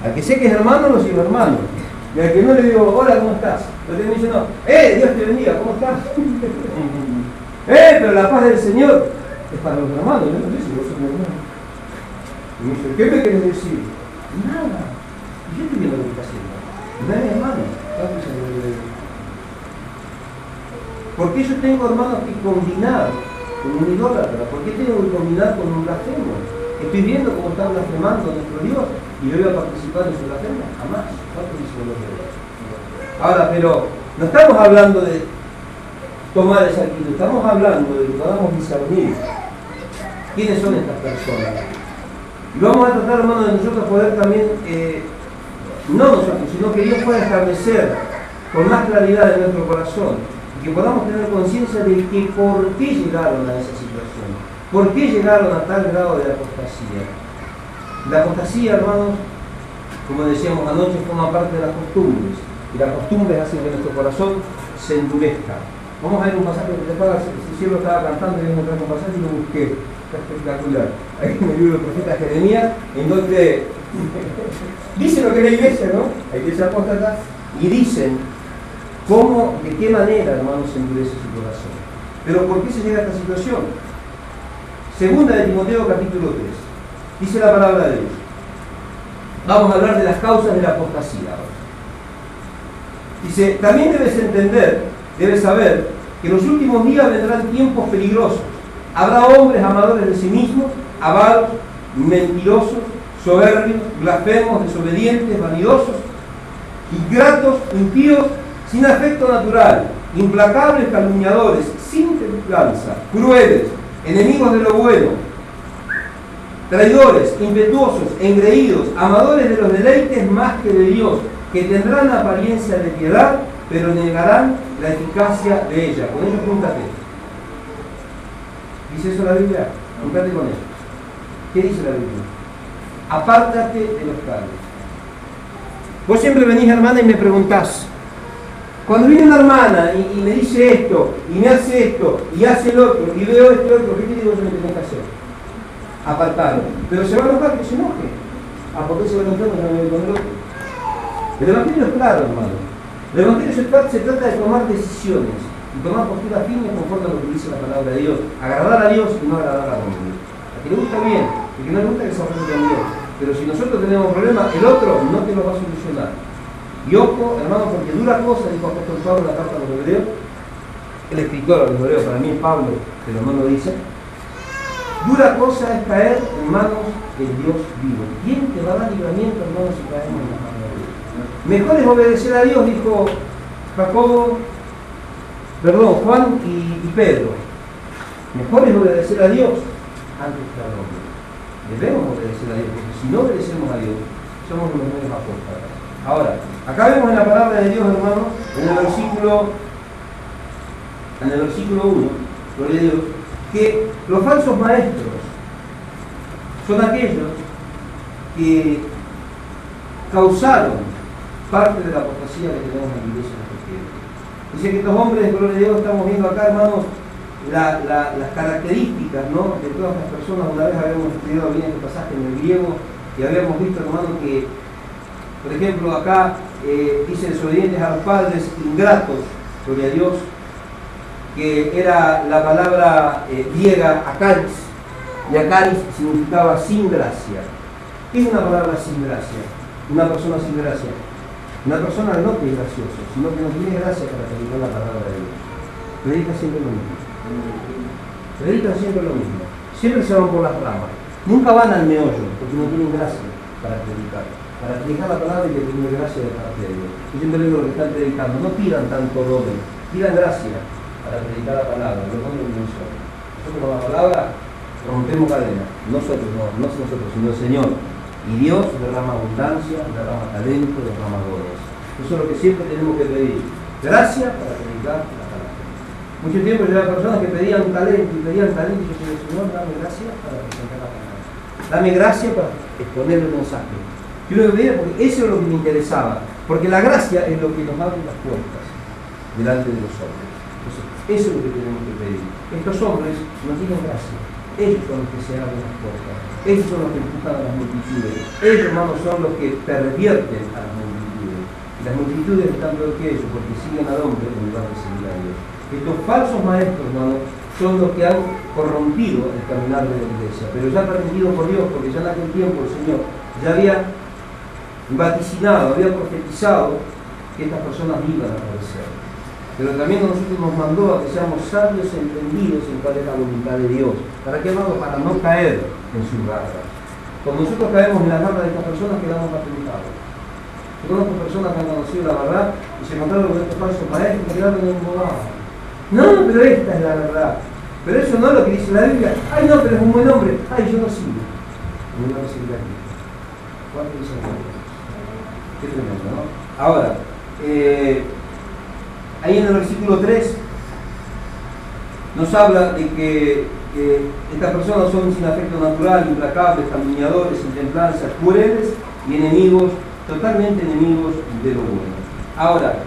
Al que sé que es hermano, lo sigo hermano. Y al que no le digo, hola, ¿cómo estás? Lo tengo diciendo, Dios te bendiga, ¿cómo estás? Pero la paz del Señor es para los hermanos. Yo no sé si vos sos mi hermano. Y me dice, ¿qué me querés decir? Nada. Yo estoy viendo lo que está haciendo. No es hermano. ¿Por qué yo tengo, hermanos, que combinar con un idólatra? ¿Por qué tengo que combinar con un blasfemo? Estoy viendo cómo está blasfemando nuestro Dios y yo voy a participar en su blasfemo. Jamás. ¿Cuánto dice los de Dios? Ahora, pero no estamos hablando de tomar esa actitud, estamos hablando de que podamos discernir quiénes son estas personas. Y vamos a tratar, hermano, de nosotros poder también, no nosotros, sino que Dios pueda establecer con más claridad en nuestro corazón y que podamos tener conciencia de que por qué llegaron a esa situación, por qué llegaron a tal grado de apostasía. La apostasía, hermanos, como decíamos anoche, forma parte de las costumbres y las costumbres hacen que nuestro corazón se endurezca. Vamos a ver un pasaje que el cielo estaba cantando y yo encontré un pasaje y lo busqué. Está espectacular. Ahí en el libro del profeta Jeremías, en donde Dice lo que es la iglesia, ¿no? La iglesia apóstata, y dicen cómo, de qué manera, hermanos, se endurece su corazón. Pero ¿por qué se llega a esta situación? Segunda de Timoteo, capítulo 3. Dice la palabra de Dios. Vamos a hablar de las causas de la apostasía ahora. Dice, también debes saber que en los últimos días vendrán tiempos peligrosos. Habrá hombres amadores de sí mismos, avaros, mentirosos, soberbios, blasfemos, desobedientes, vanidosos, ingratos, impíos, sin afecto natural, implacables, calumniadores, sin templanza, crueles, enemigos de lo bueno, traidores, impetuosos, engreídos, amadores de los deleites más que de Dios, que tendrán apariencia de piedad, pero negarán la eficacia de ella. Con ello júntate. ¿Dice eso la Biblia? Júntate con ellos. ¿Qué dice la Biblia? Apártate de los tales. Vos siempre venís, hermana, y me preguntás. Cuando viene una hermana y me dice esto, y me hace esto, y hace el otro, y veo esto y otro, ¿qué te digo yo que tengo que hacer? Apartarlo. Pero se va a enojar que se enoje. ¿Por qué se va a enojar? No me voy con el otro. El Evangelio es claro, hermano. El Evangelio se trata de tomar decisiones y tomar posturas firmes conforme a lo que dice la palabra de Dios. Agradar a Dios y no agradar a hombre. A que le gusta bien, y que no le gusta que se ofrezca a Dios. Pero si nosotros tenemos problemas, el otro no te lo va a solucionar. Y ojo, hermano, porque dura cosa, dijo apóstol Pablo en la carta a los Hebreos, el escritor a los Hebreos, para mí es Pablo, pero no lo dice. Dura cosa es caer en manos del Dios vivo. ¿Quién te va a dar libramiento, hermano, si caemos en las manos de Dios? Mejor es obedecer a Dios, dijo Juan y Pedro. Mejor es obedecer a Dios antes que al hombre. Debemos obedecer a Dios, porque si no obedecemos a Dios, somos los medios apóstatas. Ahora, acá vemos en la palabra de Dios, hermano, en el versículo 1, gloria a Dios, que los falsos maestros son aquellos que causaron parte de la apostasía que tenemos en la iglesia de estos tiempos. Dice que estos hombres, gloria a Dios, estamos viendo acá, hermanos, las características, ¿no?, de todas las personas. Una vez habíamos estudiado bien este pasaje en el griego y habíamos visto, hermano, que por ejemplo acá dice desobedientes a los padres, ingratos, gloria a Dios, que era la palabra griega akaris, y akaris significaba sin gracia. ¿Qué es una palabra sin gracia? Una persona sin gracia. Una persona no que es gracioso, sino que no tiene gracia para predicar la palabra de Dios. Predica siempre lo mismo. Predican siempre lo mismo. Siempre se van por las ramas. Nunca van al meollo, porque no tienen gracia para predicar. Para predicar la palabra y que tiene gracia de parte de Dios. Yo siempre digo lo que están predicando. No pidan tanto doble, pidan gracia para predicar la palabra. Lo ponen en un solo. Nosotros con la palabra rompemos cadenas. Nosotros, sino el Señor. Y Dios derrama abundancia, derrama talento, derrama dones. Eso es lo que siempre tenemos que pedir. Gracia para predicar la palabra. Mucho tiempo yo había personas que pedían talento y yo decía, Señor, dame gracia para presentar la palabra. Dame gracia para exponer el mensaje. Yo lo pedía porque eso es lo que me interesaba. Porque la gracia es lo que nos abre las puertas delante de los hombres. Entonces, eso es lo que tenemos que pedir. Estos hombres no tienen gracia. Ellos son los que se abren las puertas. Ellos son los que empujan a las multitudes. Ellos, hermanos, son los que pervierten a las multitudes. Y las multitudes están peor que ellos porque siguen al hombre en lugar de seguir a Dios. Estos falsos maestros, hermanos, son los que han corrompido el caminar de la iglesia. Pero ya permitido por Dios, porque ya en aquel tiempo el Señor ya había vaticinado, había profetizado que estas personas iban a aparecer. Pero también a nosotros nos mandó a que seamos sabios y entendidos en cuál es la voluntad de Dios. ¿Para qué, hermano? Para no caer en sus garras. Cuando nosotros caemos en las garras de estas personas, quedamos atentados. Yo conozco personas que han conocido la verdad y se encontraron con estos falsos maestros que quedaron embobados. No, pero esta es la verdad. Pero eso no es lo que dice la Biblia. Ay, no, pero es un buen hombre. Ay, yo no sigo. No me va a seguir aquí. ¿Cuánto dice el hombre? Qué tremendo, ¿no? Ahora, ahí en el versículo 3 nos habla de que estas personas son sin afecto natural, implacables, calumniadores, sin templanza, crueles y enemigos, totalmente enemigos de lo bueno. Ahora,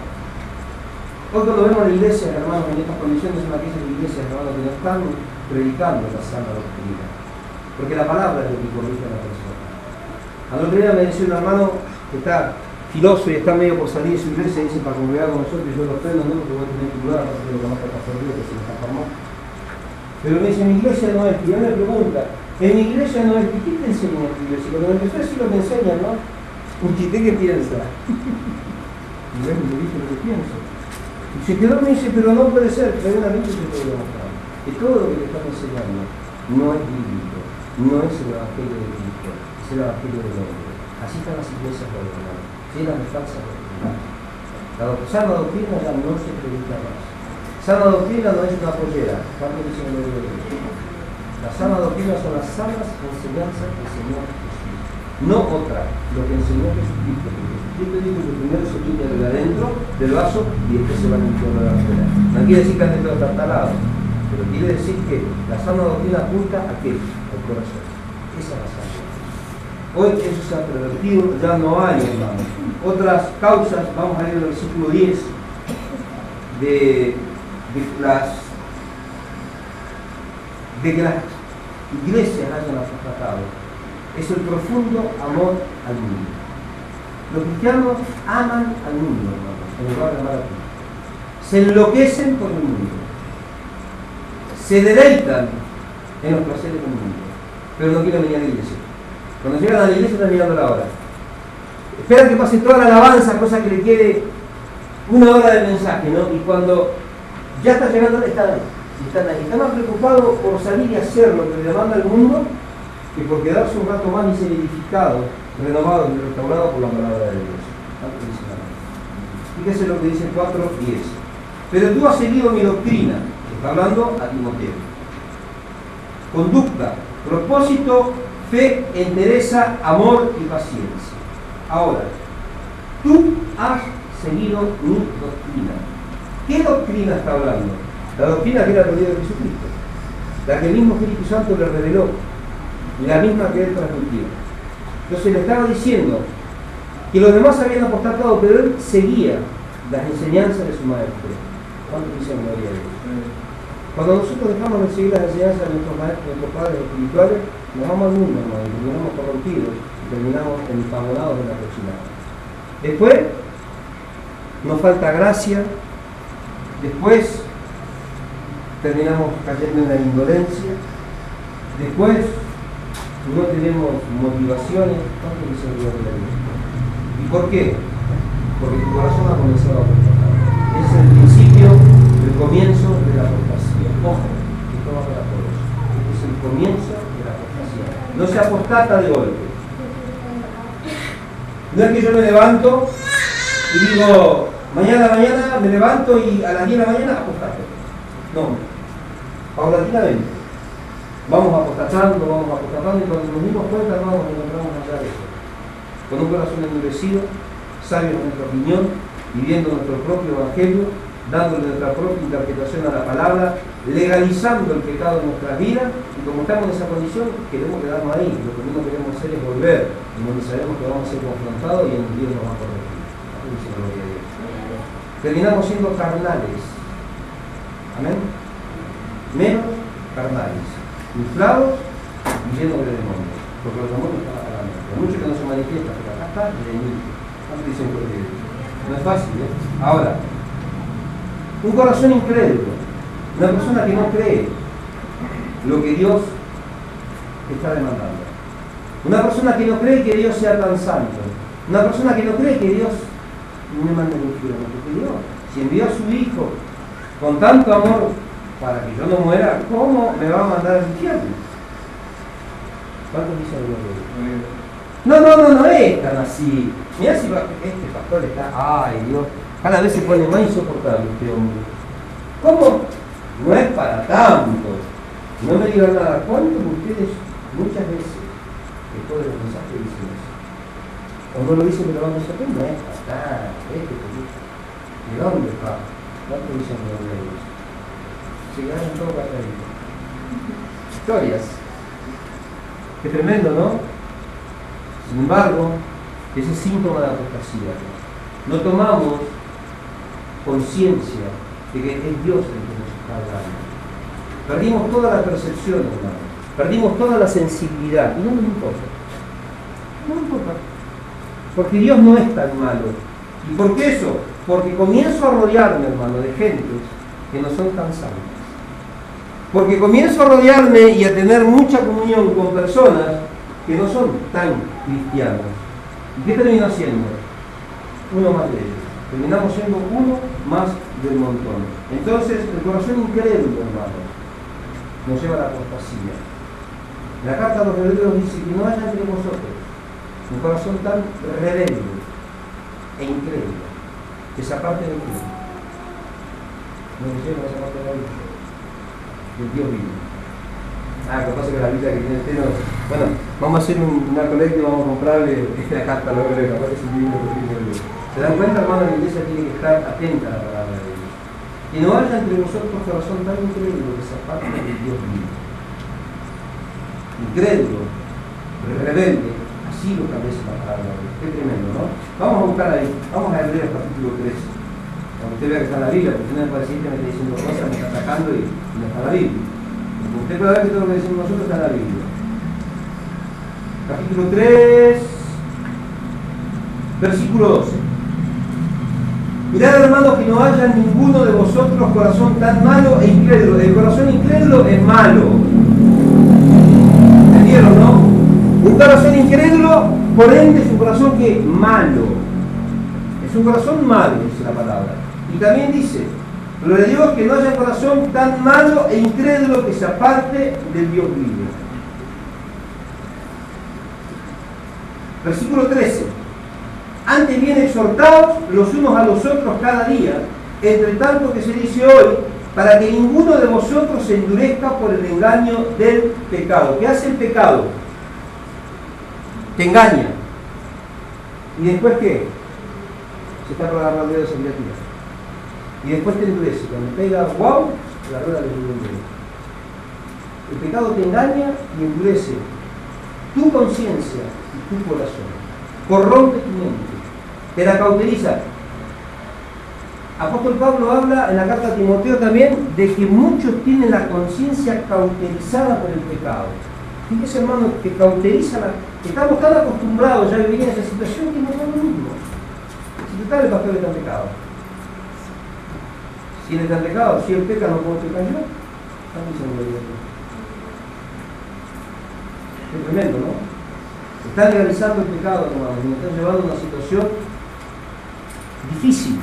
hoy cuando vemos la iglesia, hermanos, en estas condiciones son aquellas iglesias, hermanos, que no están predicando la sana doctrina, porque la palabra es lo que corrige a la persona. Al otro día me dice un hermano que está filoso y está medio por salir de su iglesia y dice para congregar con nosotros, y yo lo freno, no, porque voy a tener que cuidar, aparte que lo conozco a Pastor Río, que se me transformó. Pero me dice, mi iglesia no es, y él me pregunta, en mi iglesia no es, ¿y qué te enseñan en tu iglesia? Cuando me empezó a decir lo que enseñan, ¿no? ¿Usted qué piensa? Y yo le dije lo que pienso. Y se quedó y me dice, pero no puede ser, pero hay una Biblia que te lo demostrar. Que todo lo que te están enseñando no es bíblico, no es el evangelio de Cristo, es el evangelio del hombre. Así están las iglesias gobernadas, llenas de falsas doctrinas. La sana doctrina ya no se predica más. Sana doctrina no es una pollera. ¿Cuánto dicen el de Dios? La sana doctrina son las sanas enseñanzas del Señor Jesús. No otra, lo que enseñó Jesucristo. Jesucristo dijo que primero se limpia de adentro del vaso y después se va limpiando de afuera. No quiere decir que adentro está talado, pero quiere decir que la sana doctrina apunta a qué? Al corazón. Esa es la sana. Hoy eso se ha pervertido, ya no hay, hermanos. Otras causas, vamos a ir al versículo 10, de que las iglesias hayan apostatado, es el profundo amor al mundo. Los cristianos aman al mundo, hermanos, en lugar de amar a Cristo. Se enloquecen por el mundo, se deleitan en los placeres del mundo, pero no quieren venir a la iglesia. Cuando llegan a la iglesia están mirando la hora. Esperan que pase toda la alabanza, cosa que le quede una hora de mensaje, ¿no? Y cuando ya está llegando, están ahí. Están más preocupados por salir y hacer lo que le demanda el mundo que por quedarse un rato más y ser edificado, renovado y restaurado por la palabra de Dios. Fíjese lo que dice 4:10. Pero tú has seguido mi doctrina, está hablando a Timoteo. Conducta, propósito, fe, entereza, amor y paciencia. Ahora, tú has seguido mi doctrina. ¿Qué doctrina está hablando? La doctrina que era la de Jesucristo, la que el mismo Espíritu Santo le reveló, y la misma que él transmitió. Entonces le estaba diciendo que los demás habían apostatado, pero él seguía las enseñanzas de su maestro. ¿Cuánto dicen gloria a Dios? Cuando nosotros dejamos de seguir las enseñanzas de nuestros maestros, nuestros padres espirituales, nos vamos al mundo, hermano, y terminamos corrompidos y terminamos empagonados de la cochinada. Después, nos falta gracia. Después, terminamos cayendo en la indolencia. Después, no tenemos motivaciones. ¿Cuánto dice el Dios de la vida? ¿Y por qué? Porque tu corazón ha comenzado a apostar. Es el principio, el comienzo de la apostasía. Ojo, esto va para todos. Este es el comienzo de la apostasía. No se apostata de golpe. No es que yo me levanto y digo, mañana me levanto y a las 10 de la mañana apostato. No, paulatinamente. Vamos apostatando y cuando nos dimos cuenta, hermanos, nos encontramos allá de eso. Con un corazón endurecido, sabios en nuestra opinión, viviendo nuestro propio evangelio, dándole nuestra propia interpretación a la palabra, legalizando el pecado en nuestras vidas, y como estamos en esa condición, queremos quedarnos ahí. Lo que no queremos hacer es volver, en donde sabemos que vamos a ser confrontados y en el Dios nos va a corregir. Terminamos siendo carnales. Amén. Menos carnales, inflados y llenos de demonios, porque los demonios están acá. Hay mucho que no se manifiesta, pero acá está el enemigo. ¿Cuánto dicen por qué? No es fácil, ¿eh? Ahora, un corazón incrédulo, una persona que no cree lo que Dios está demandando, una persona que no cree que Dios sea tan santo, una persona que no cree que Dios me mande al infierno, porque Dios, si envió a su Hijo con tanto amor para que yo no muera, ¿cómo me va a mandar al infierno? ¿Cuántos dicen Dios? No es tan así. Mirá si este pastor está, ay Dios, cada vez se pone más insoportable este hombre. ¿Cómo? No es para tanto. No me digan nada. ¿Cuántos de ustedes muchas veces después de los mensajes dicen eso? O no lo dicen, pero van a decir, no es para tanto, ¿de dónde está? ¿Cuántos dicen que no lo Dios? Se quedaron todos calladitos. Historias. Qué tremendo, ¿no? Sin embargo, ese es síntoma de apostasía. No tomamos conciencia de que es Dios el que nos está hablando. Perdimos toda la percepción, hermano. Perdimos toda la sensibilidad. Y no nos importa. No importa. Porque Dios no es tan malo. ¿Y por qué eso? Porque comienzo a rodearme, hermano, de gentes que no son tan santas. Porque comienzo a rodearme y a tener mucha comunión con personas que no son tan cristianas. ¿Y qué termino haciendo? Uno más de ellos. Terminamos siendo uno más del montón. Entonces, el corazón incrédulo, hermano, nos lleva a la apostasía. La carta a los Hebreos dice que no haya entre vosotros un corazón tan rebelde e incrédulo que se aparte de Dios. No me lleva a esa parte de la Biblia, del Dios vivo. Lo que pasa es que la Biblia que tiene este no. Bueno, vamos a hacer una colecta y vamos a comprarle la carta a los Hebreos, capaz que es un libro que tiene Dios. ¿Se dan cuenta, hermano? La iglesia tiene que estar atenta a la palabra de Dios. Y no haya entre vosotros corazón tan incrédulo que se aparte del Dios vivo. Incrédulo, rebelde, así lo establece la palabra de Dios. Qué tremendo, ¿no? Vamos a buscar ahí, vamos a Hebreos capítulo 3. Cuando usted vea que está en la Biblia, porque usted me parece que me está diciendo cosas, me está atacando y no está en la Biblia. Porque usted puede ver que todo lo que decimos nosotros está en la Biblia. Capítulo 3, versículo 12. Mirad, hermanos, que no haya ninguno de vosotros corazón tan malo e incrédulo. El corazón incrédulo es malo. ¿Entendieron, no? Un corazón incrédulo, por ende, es un corazón que es malo. Es un corazón malo, dice la palabra. Y también dice, gloria a Dios, que no haya corazón tan malo e incrédulo que se aparte del Dios vivo. Versículo 13. Antes bien exhortaos los unos a los otros cada día, entre tanto que se dice hoy, para que ninguno de vosotros se endurezca por el engaño del pecado. ¿Qué hace el pecado? Te engaña. ¿Y después qué? Se está programando de esa criatura. Y después te endurece. Cuando pega wow, la rueda le endurece. El pecado te engaña y endurece tu conciencia y tu corazón. Corrompe tu mente. Te la cauteriza. Apóstol Pablo habla en la carta a Timoteo también de que muchos tienen la conciencia cauterizada por el pecado. Fíjese, hermano, que cauteriza que estamos tan acostumbrados ya a vivir en esa situación que no es lo mismo. Si total el pastor está en pecado. Si él está en pecado, si él peca, no puedo pecar yo. También se me olvidó. Es tremendo, ¿no? Está legalizando el pecado, hermano, y nos está llevando a una situación difícil,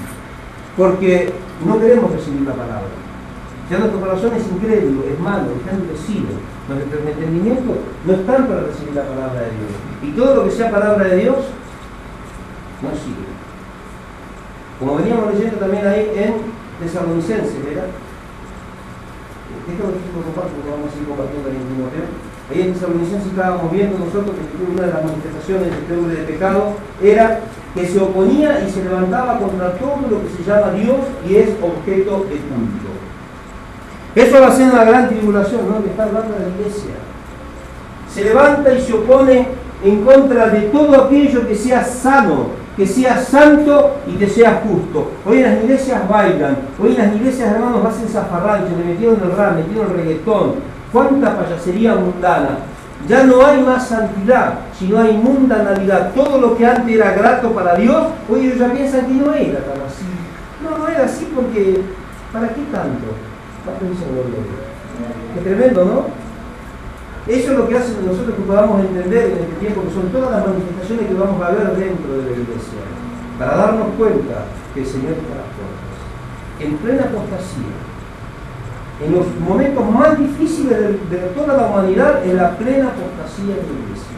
porque no queremos recibir la palabra. Ya nuestro corazón es incrédulo, es malo, está endurecido. Nuestros entendimientos no están para recibir la palabra de Dios. Y todo lo que sea palabra de Dios, no sirve. Como veníamos leyendo también ahí en Tesalonicenses, ¿verdad? Déjame que lo comparto, porque vamos a seguir compartiendo en Timoteo. Ahí en Tesalonicenses estábamos viendo nosotros que una de las manifestaciones de este hombre de pecado era que se oponía y se levantaba contra todo lo que se llama Dios y es objeto de culto. Eso va a ser una gran tribulación, ¿no? Que está hablando de la iglesia. Se levanta y se opone en contra de todo aquello que sea sano, que sea santo y que sea justo. Hoy en las iglesias bailan, hoy en las iglesias, hermanos, hacen zafarrancho, le metieron el rap, metieron el reggaetón. ¿Cuánta payasería mundana? Ya no hay más santidad, sino hay mundanalidad. Todo lo que antes era grato para Dios, hoy ellos ya piensan que no era tan así. No era así porque, ¿para qué tanto? Qué tremendo, ¿no? Eso es lo que hace que nosotros que podamos entender en este tiempo, que son todas las manifestaciones que vamos a ver dentro de la iglesia, para darnos cuenta que el Señor está a las puertas. En plena apostasía, en los momentos más difíciles de toda la humanidad, en la plena apostasía de la iglesia.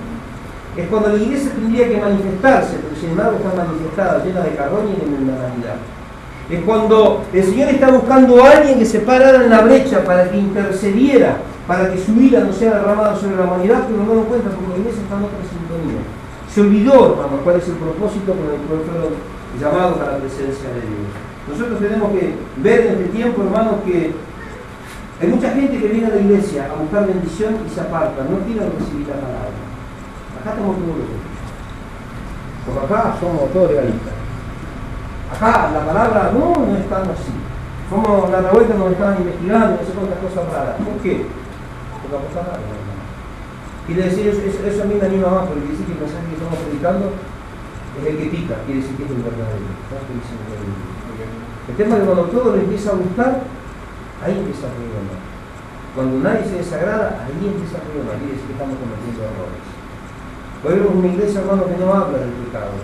Es cuando la iglesia tendría que manifestarse, pero sin embargo está manifestada, llena de carroña y de mundanalidad. Es cuando el Señor está buscando a alguien que se parara en la brecha para que intercediera, para que su ira no sea derramada sobre la humanidad, pero no lo encuentra porque la iglesia está en otra sintonía. Se olvidó, hermano, cuál es el propósito con el cual fueron llamados a la presencia de Dios. Nosotros tenemos que ver en este tiempo, hermanos, que hay mucha gente que viene a la iglesia a buscar bendición y se aparta, no quieren recibir la palabra. Acá estamos todos locos. Porque acá somos todos legalistas. Acá la palabra no es tan así. Como la revuelta nos estaban investigando, no sé cuántas cosas raras. ¿Por qué? Porque apostamos, hermano. Quiere decir, eso a mí me anima más, porque dice que el mensaje que estamos predicando es el que pica, quiere decir que es el verdadero. El tema es que cuando todo lo empieza a gustar, ahí empieza a problemar. Cuando nadie se desagrada, ahí empieza a problemar, quiere decir que estamos cometiendo errores. Hoy vemos una iglesia, hermano, que no habla del pecado.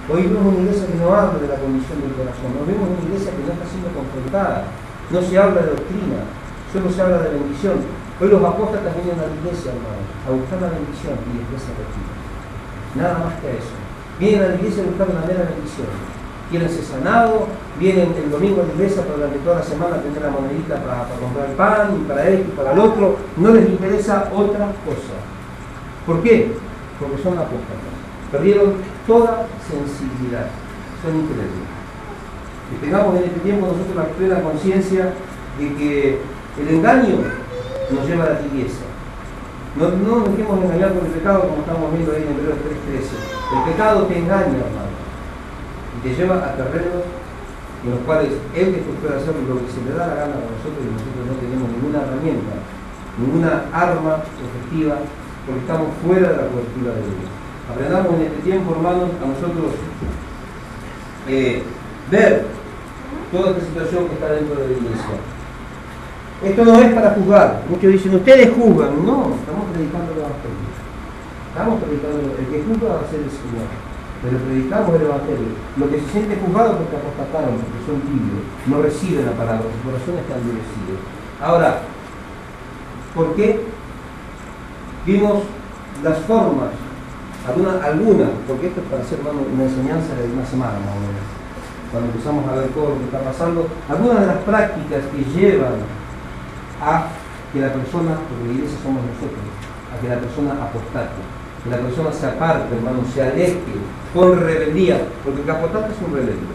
Hoy vemos una iglesia que no habla de la condición del corazón. Hoy vemos una iglesia que no está siendo confrontada. No se habla de doctrina, solo se habla de bendición. Hoy los apóstatas vienen a la iglesia, hermano, a buscar la bendición y después se retiran. Nada más que eso. Vienen a la iglesia a buscar una mera bendición. Quieren ser sanados, vienen el domingo a la iglesia para durante toda la semana tener la monedita para comprar pan, y para esto y para el otro. No les interesa otra cosa. ¿Por qué? Porque son apóstatas. Perdieron toda sensibilidad. Son incrédulos. Que tengamos en este tiempo nosotros la plena conciencia de que el engaño nos lleva a la tibieza. No nos dejemos engañar por el pecado, como estamos viendo ahí en Hebreos 3:13. El pecado te engaña, hermano, y te lleva a terrenos en los cuales él después puede hacer lo que se le da la gana a nosotros, y nosotros no tenemos ninguna herramienta, ninguna arma efectiva, porque estamos fuera de la cobertura de Dios. Aprendamos en este tiempo, hermanos, a nosotros ver toda esta situación que está dentro de la iglesia. Esto no es para juzgar. Muchos dicen, ustedes juzgan. No, estamos predicando el Evangelio. Estamos predicando, el que juzga va a ser el Señor. Pero predicamos el Evangelio. Lo que se siente juzgado porque apostataron, porque son tibios, no reciben la palabra, su corazón está endurecido. Ahora, ¿por qué? Vimos las formas, algunas, porque esto es para hacer, hermano, una enseñanza de una semana más o menos. Cuando empezamos a ver todo lo que está pasando, algunas de las prácticas que llevan a que la persona, porque la iglesia somos nosotros, a que la persona apostate, que la persona se aparte, hermano, se aleje con rebeldía, porque el apóstata es un rebelde.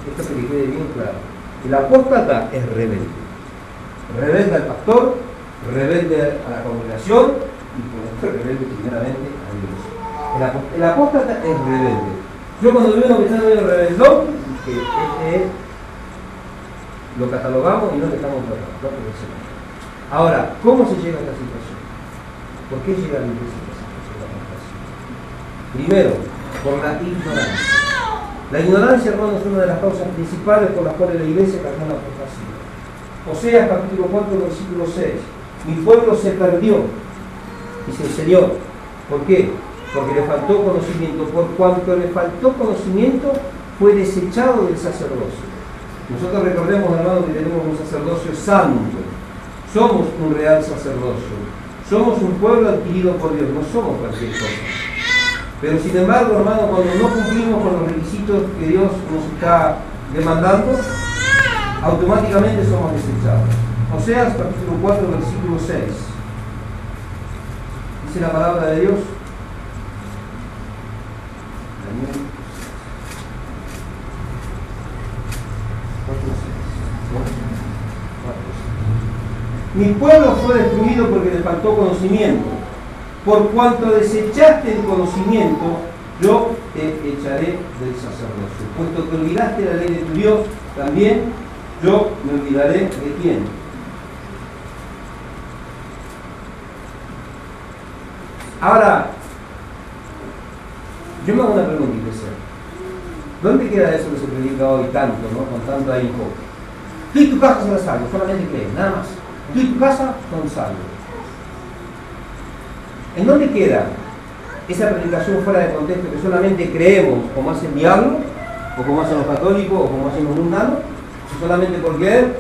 Esto que le quede bien claro. El apóstata es rebelde. Rebelde al pastor, rebelde a la congregación y por esto rebelde primeramente a Dios. El apóstata es rebelde. Yo cuando veo uno que está medio rebeldón, que lo catalogamos y no le estamos tratando. Ahora, ¿cómo se llega a esta situación? ¿Por qué llega a la iglesia a esta situación? Primero, por la ignorancia. La ignorancia, hermanos, es una de las causas principales por las cuales la iglesia cayó en la apostasía. Oseas capítulo 4, versículo 6. Mi pueblo se perdió, dice el Señor. ¿Por qué? Porque le faltó conocimiento. Por cuanto le faltó conocimiento, fue desechado del sacerdocio. Nosotros recordemos, hermanos, que tenemos un sacerdocio santo. Somos un real sacerdocio. Somos un pueblo adquirido por Dios. No somos cualquier cosa. Pero sin embargo, hermano, cuando no cumplimos con los requisitos que Dios nos está demandando, automáticamente somos desechados. Oseas capítulo 4, versículo 6. Dice la palabra de Dios. Mi pueblo fue destruido porque le faltó conocimiento. Por cuanto desechaste el conocimiento, yo te echaré del sacerdocio. Puesto que olvidaste la ley de tu Dios, también yo me olvidaré de quién. Ahora, yo me hago una pregunta, iglesia. ¿Dónde queda eso que se predica hoy tanto, ¿no? Con tanto ahínco? Tú y tu casa serás salvos, solamente crees, nada más. Tú y tu casa son salvos. ¿En dónde queda esa predicación fuera de contexto que solamente creemos como hace el diablo, o como hacen los católicos, o como hacen los mundanos? Solamente por creer,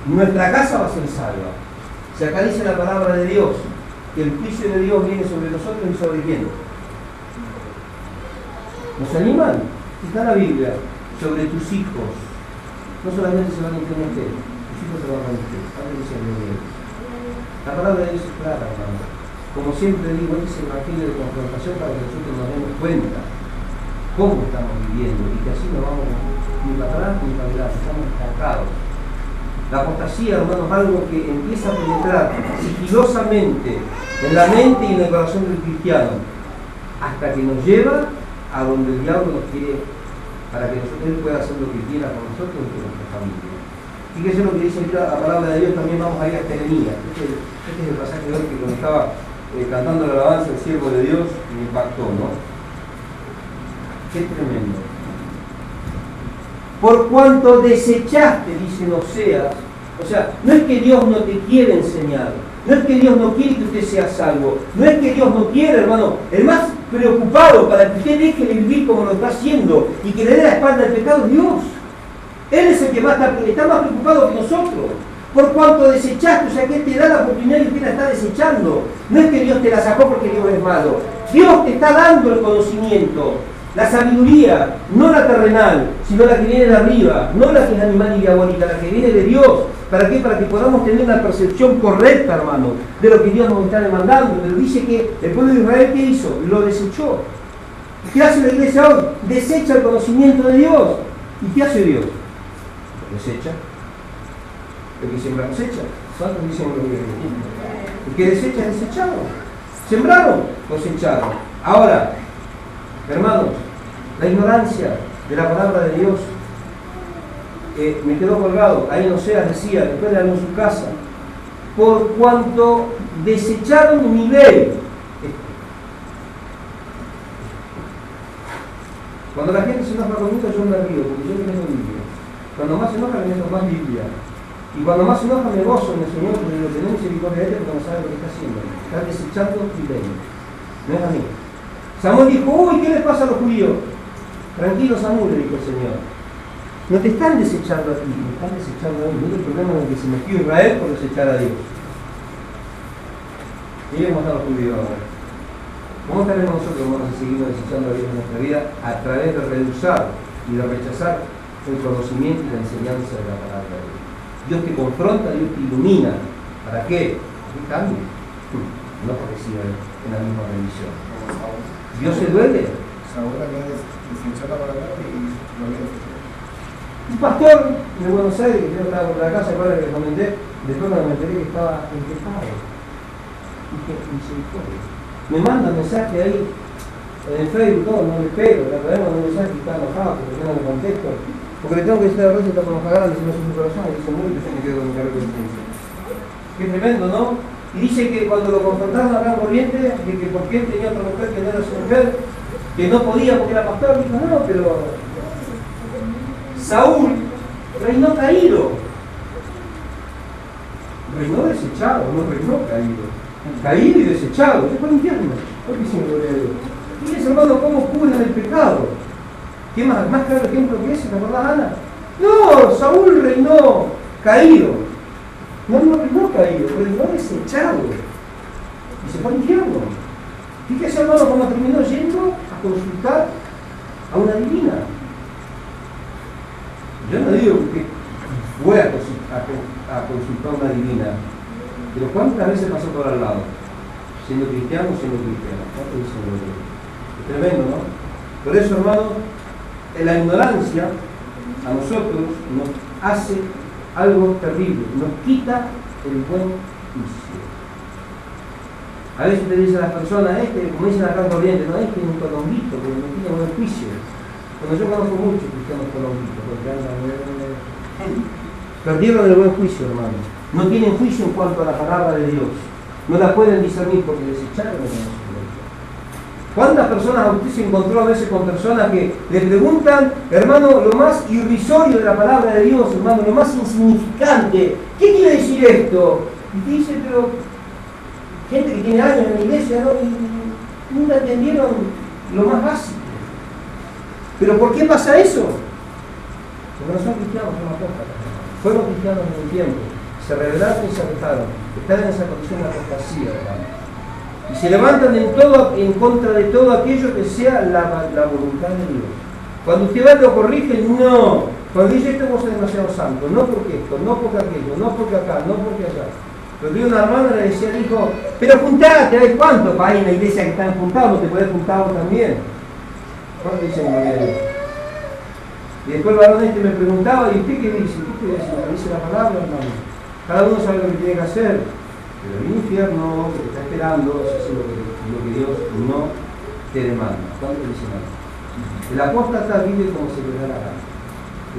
nuestra casa va a ser salva. Si acá dice la palabra de Dios, que el juicio de Dios viene sobre nosotros y sobre quién. ¿Nos animan? Está la Biblia sobre tus hijos. No solamente se van a infierno ustedes, tus hijos se van a infierno. La palabra de Dios es clara, hermano. Como siempre digo, este es el evangelio de confrontación para que nosotros nos demos cuenta cómo estamos viviendo y que así no vamos ni para atrás ni para adelante, estamos estancados. La apostasía, hermanos, es algo que empieza a penetrar sigilosamente en la mente y en el corazón del cristiano hasta que nos lleva a donde el diablo nos quiere, para que él pueda hacer lo que quiera con nosotros y con nuestra familia. Fíjense lo que dice la palabra de Dios. También vamos a ir a Jeremías. Este es el pasaje de hoy que cuando estaba cantando la alabanza del siervo de Dios, me impactó, ¿no? Qué tremendo. Por cuanto desechaste, dice en Oseas, o sea, no es que Dios no te quiere enseñar, no es que Dios no quiere que usted sea salvo, no es que Dios no quiere, hermano, el más preocupado para que usted deje de vivir como lo está haciendo y que le dé la espalda al pecado es Dios. Él es el que está más preocupado que nosotros. Por cuanto desechaste, o sea que Él te da la oportunidad y usted la está desechando. No es que Dios te la sacó porque Dios es malo. Dios te está dando el conocimiento, la sabiduría, no la terrenal, sino la que viene de arriba, no la que es animal y diabólica, la que viene de Dios. ¿Para qué? Para que podamos tener una percepción correcta, hermano, de lo que Dios nos está demandando. Pero dice que el pueblo de Israel, ¿qué hizo? Lo desechó. ¿Qué hace la iglesia hoy? Desecha el conocimiento de Dios. ¿Y qué hace Dios? Desecha. El que siembra cosecha. ¿Cuántos dicen lo que el que desecha es desechado? Sembraron, cosecharon. Ahora, hermanos, la ignorancia de la palabra de Dios me quedó colgado. Ahí en Oseas decía, después de en su casa, por cuanto desecharon mi ley. Cuando la gente se enoja conmigo, yo me río, porque yo tengo Biblia. Cuando más se enoja, le meto más Biblia. Y cuando más se enoja, me gozo en el Señor, porque lo tenemos misericordia de Él, porque no sabe lo que está haciendo. Está desechando mi ley. No es a mí. Samuel dijo, uy, ¿qué les pasa a los judíos? Tranquilo, Samuel, le dijo el Señor. No te están desechando a ti, me están desechando a mí. No es el problema en el que se metió Israel por desechar a Dios. Miremos a los judíos ahora. ¿Cómo estaremos nosotros, hermanos, si seguimos desechando a Dios en nuestra vida a través de rehusar y de rechazar el conocimiento y la enseñanza de la palabra de Dios? Dios te confronta, Dios te ilumina. ¿Para qué? ¿Qué cambio? No porque siga en la misma religión. ¿Dios se duele? Saúl había desechado la palabra y lo había desechado. Un pastor de Buenos Aires, que yo estaba por la casa, ahora que les comenté, después cuando me enteré que estaba en pecado. Dije, misericordia. Me manda un mensaje ahí en el Facebook, no le pego, le traemos un mensaje que está enojado, porque yo no le contesto. Porque le tengo que decir a veces que está como pagando, si no es su corazón, y dice muy que me quedo con mi cargo de conciencia. Qué tremendo, ¿no? Y dice que cuando lo confrontaron acá en Corrientes, de que por qué tenía otra mujer que no era su mujer, que no podía porque era pastor, dijo, no, pero Saúl reinó caído. Reinó desechado, no reinó caído. Caído y desechado, se fue al infierno. ¿Por qué se me gloria a Dios? Fíjense, hermano, cómo cubren el pecado. ¿Qué más claro ejemplo que ese? ¿Te acordás, Ana? No, Saúl reinó caído. No reinó caído, reinó desechado. Y se fue al infierno. Fíjese, hermano, cómo terminó yendo a consultar a una divina. Yo no digo que fue a consultar a una divina, pero ¿cuántas veces pasó por al lado? Siendo cristiano o siendo cristiano. Es tremendo, ¿no? Por eso, hermano, la ignorancia a nosotros nos hace algo terrible, nos quita el buen juicio. A veces te dicen las personas, como dicen acá en Corrientes, no, es un colombito, porque no tiene buen juicio. Cuando yo conozco muchos cristianos colombitos, porque perdieron el buen juicio, hermano. No tienen juicio en cuanto a la palabra de Dios. No la pueden discernir porque desecharon el conocimiento. ¿Cuántas personas usted se encontró a veces con personas que le preguntan, hermano, lo más irrisorio de la palabra de Dios, hermano, lo más insignificante? ¿Qué quiere decir esto? Y te dice, pero gente que tiene años en la iglesia, ¿no? Y nunca entendieron lo más básico. ¿Pero por qué pasa eso? Porque no son cristianos, son apóstoles. Fueron cristianos en un tiempo, se rebelaron y se alejaron. Están en esa condición de apostasía, hermano. Y se levantan en contra de todo aquello que sea la voluntad de Dios. Cuando usted va y lo corrige, no. Cuando dice esto, vos sos demasiado santo. No porque esto, no porque aquello, no porque acá, no porque allá. Pero vi una hermana le decía, dijo, pero juntate, ¿sabes cuánto? Para ahí en la iglesia que están juntados, te podés juntar vos también. ¿Cuánto dicen gloria a Dios? Y después el varón me preguntaba, ¿y usted qué dice? ¿Qué dice? ¿Me dice la palabra, hermano? Cada uno sabe lo que tiene que hacer. Pero el infierno que te está esperando es hacer lo que Dios no te demanda. ¿Cuánto dice nada? El apóstata vive como se le da la gana.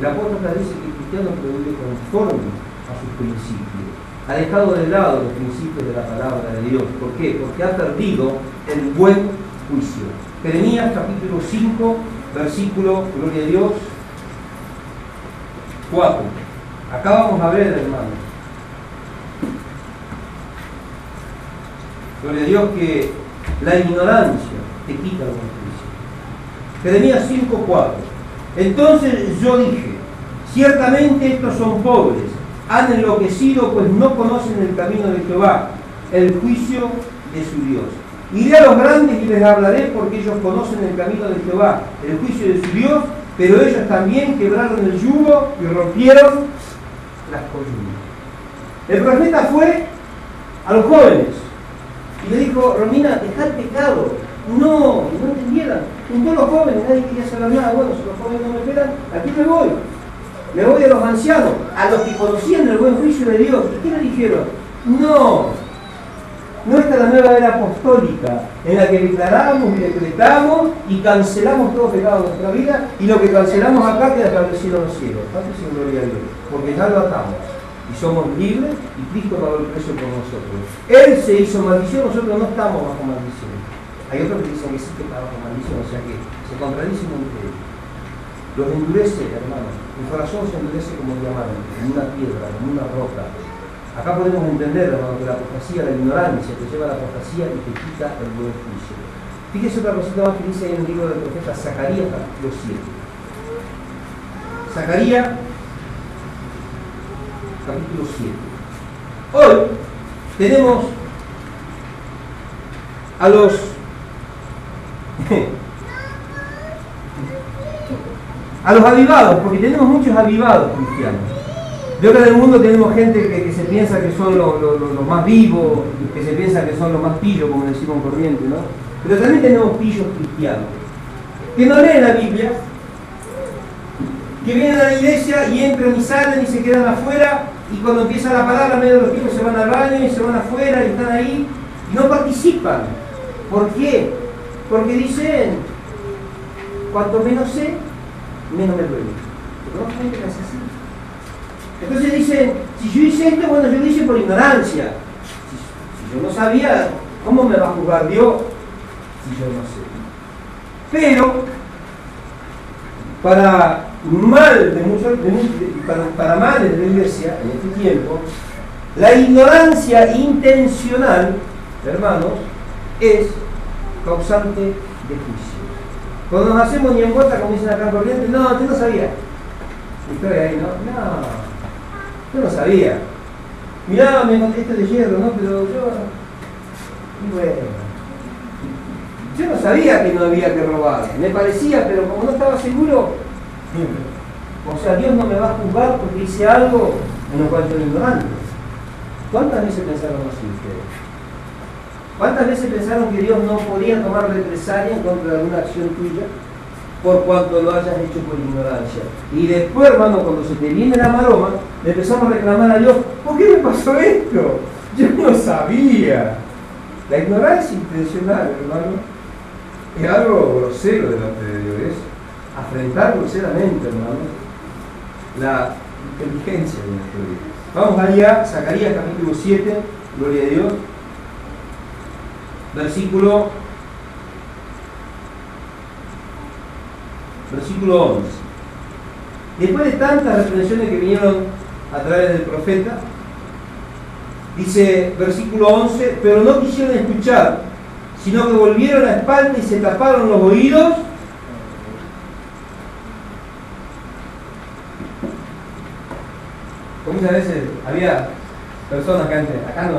El apóstata dice que el cristiano vive conforme a sus principios. ha dejado de lado los principios de la palabra de Dios. ¿Por qué? Porque ha perdido el buen juicio. Jeremías capítulo 5, versículo, gloria a Dios, 4. Acá vamos a ver, hermanos. Gloria a Dios, que la ignorancia te quita el buen juicio. Jeremías 5, 4. Entonces yo dije, ciertamente estos son pobres, han enloquecido, pues no conocen el camino de Jehová, el juicio de su Dios. Iré a los grandes y les hablaré, porque ellos conocen el camino de Jehová, el juicio de su Dios, pero ellos también quebraron el yugo y rompieron las columnas. El profeta fue a los jóvenes y le dijo, Romina, dejad el pecado. No entendieran. Juntó a los jóvenes, nadie quería saber nada. Bueno, si los jóvenes no me esperan, aquí me voy. Me voy a los ancianos, a los que conocían el buen juicio de Dios. ¿Y qué le dijeron? No está la nueva era apostólica, en la que declaramos y decretamos y cancelamos todo pecado de nuestra vida, y lo que cancelamos acá queda establecido en los cielos. Antes sin gloria a Dios, porque ya lo atamos y somos libres y Cristo pagó el precio por nosotros. Él se hizo maldición, nosotros no estamos bajo maldición. Hay otros que dicen que sí que está bajo maldición, o sea que se contradicen entre ellos. Los endurece, hermano. El corazón se endurece como diamante, en una piedra, en una roca. Acá podemos entender, hermano, que la apostasía, la ignorancia te lleva a la apostasía y te quita el buen juicio. Fíjese otra cosita más que dice en el libro del profeta Zacarías, capítulo 7. Zacarías, capítulo 7. Hoy tenemos a los avivados, porque tenemos muchos avivados cristianos. De ahora en el mundo tenemos gente que se piensa que son los más vivos, que se piensa que son los más pillos, como decimos corriente, ¿no? Pero también tenemos pillos cristianos, que no leen la Biblia, que vienen a la iglesia y entran y salen y se quedan afuera, y cuando empieza la palabra, medio de los tipos se van al baño y se van afuera y están ahí, y no participan. ¿Por qué? Porque dicen, cuanto menos sé, menos me duele. Pero no gente que hace así. Entonces dicen, si yo hice esto, bueno, yo lo hice por ignorancia. Si yo no sabía, ¿cómo me va a juzgar Dios si yo no sé? Pero, para mal para males de la iglesia en este tiempo, la ignorancia intencional, hermanos, es causante de juicio. Cuando nos hacemos ni en vuelta, como dicen acá en corriente, no, usted no sabía. Estoy ahí, no. Yo no sabía. Mirá, me encontré esto de hierro, ¿no? Pero yo... Y bueno... Yo no sabía que no había que robar. Me parecía, pero como no estaba seguro... O sea, Dios no me va a juzgar porque hice algo en lo cual yo era ignorante. ¿Cuántas veces pensaron así ustedes? ¿Cuántas veces pensaron que Dios no podía tomar represalia en contra de alguna acción tuya por cuanto lo hayas hecho por ignorancia? Y después, hermano, cuando se te viene la maroma, le empezamos a reclamar a Dios, ¿por qué me pasó esto? Yo no sabía. La ignorancia intencional, hermano, es algo grosero delante de Dios, es afrentar groseramente, hermano, la inteligencia de nuestro Dios. Vamos allá, Zacarías capítulo 7, gloria a Dios, versículo 11. Después de tantas reprensiones que vinieron a través del profeta, dice versículo 11, pero no quisieron escuchar, sino que volvieron la espalda y se taparon los oídos. Muchas veces había personas que antes, acá no,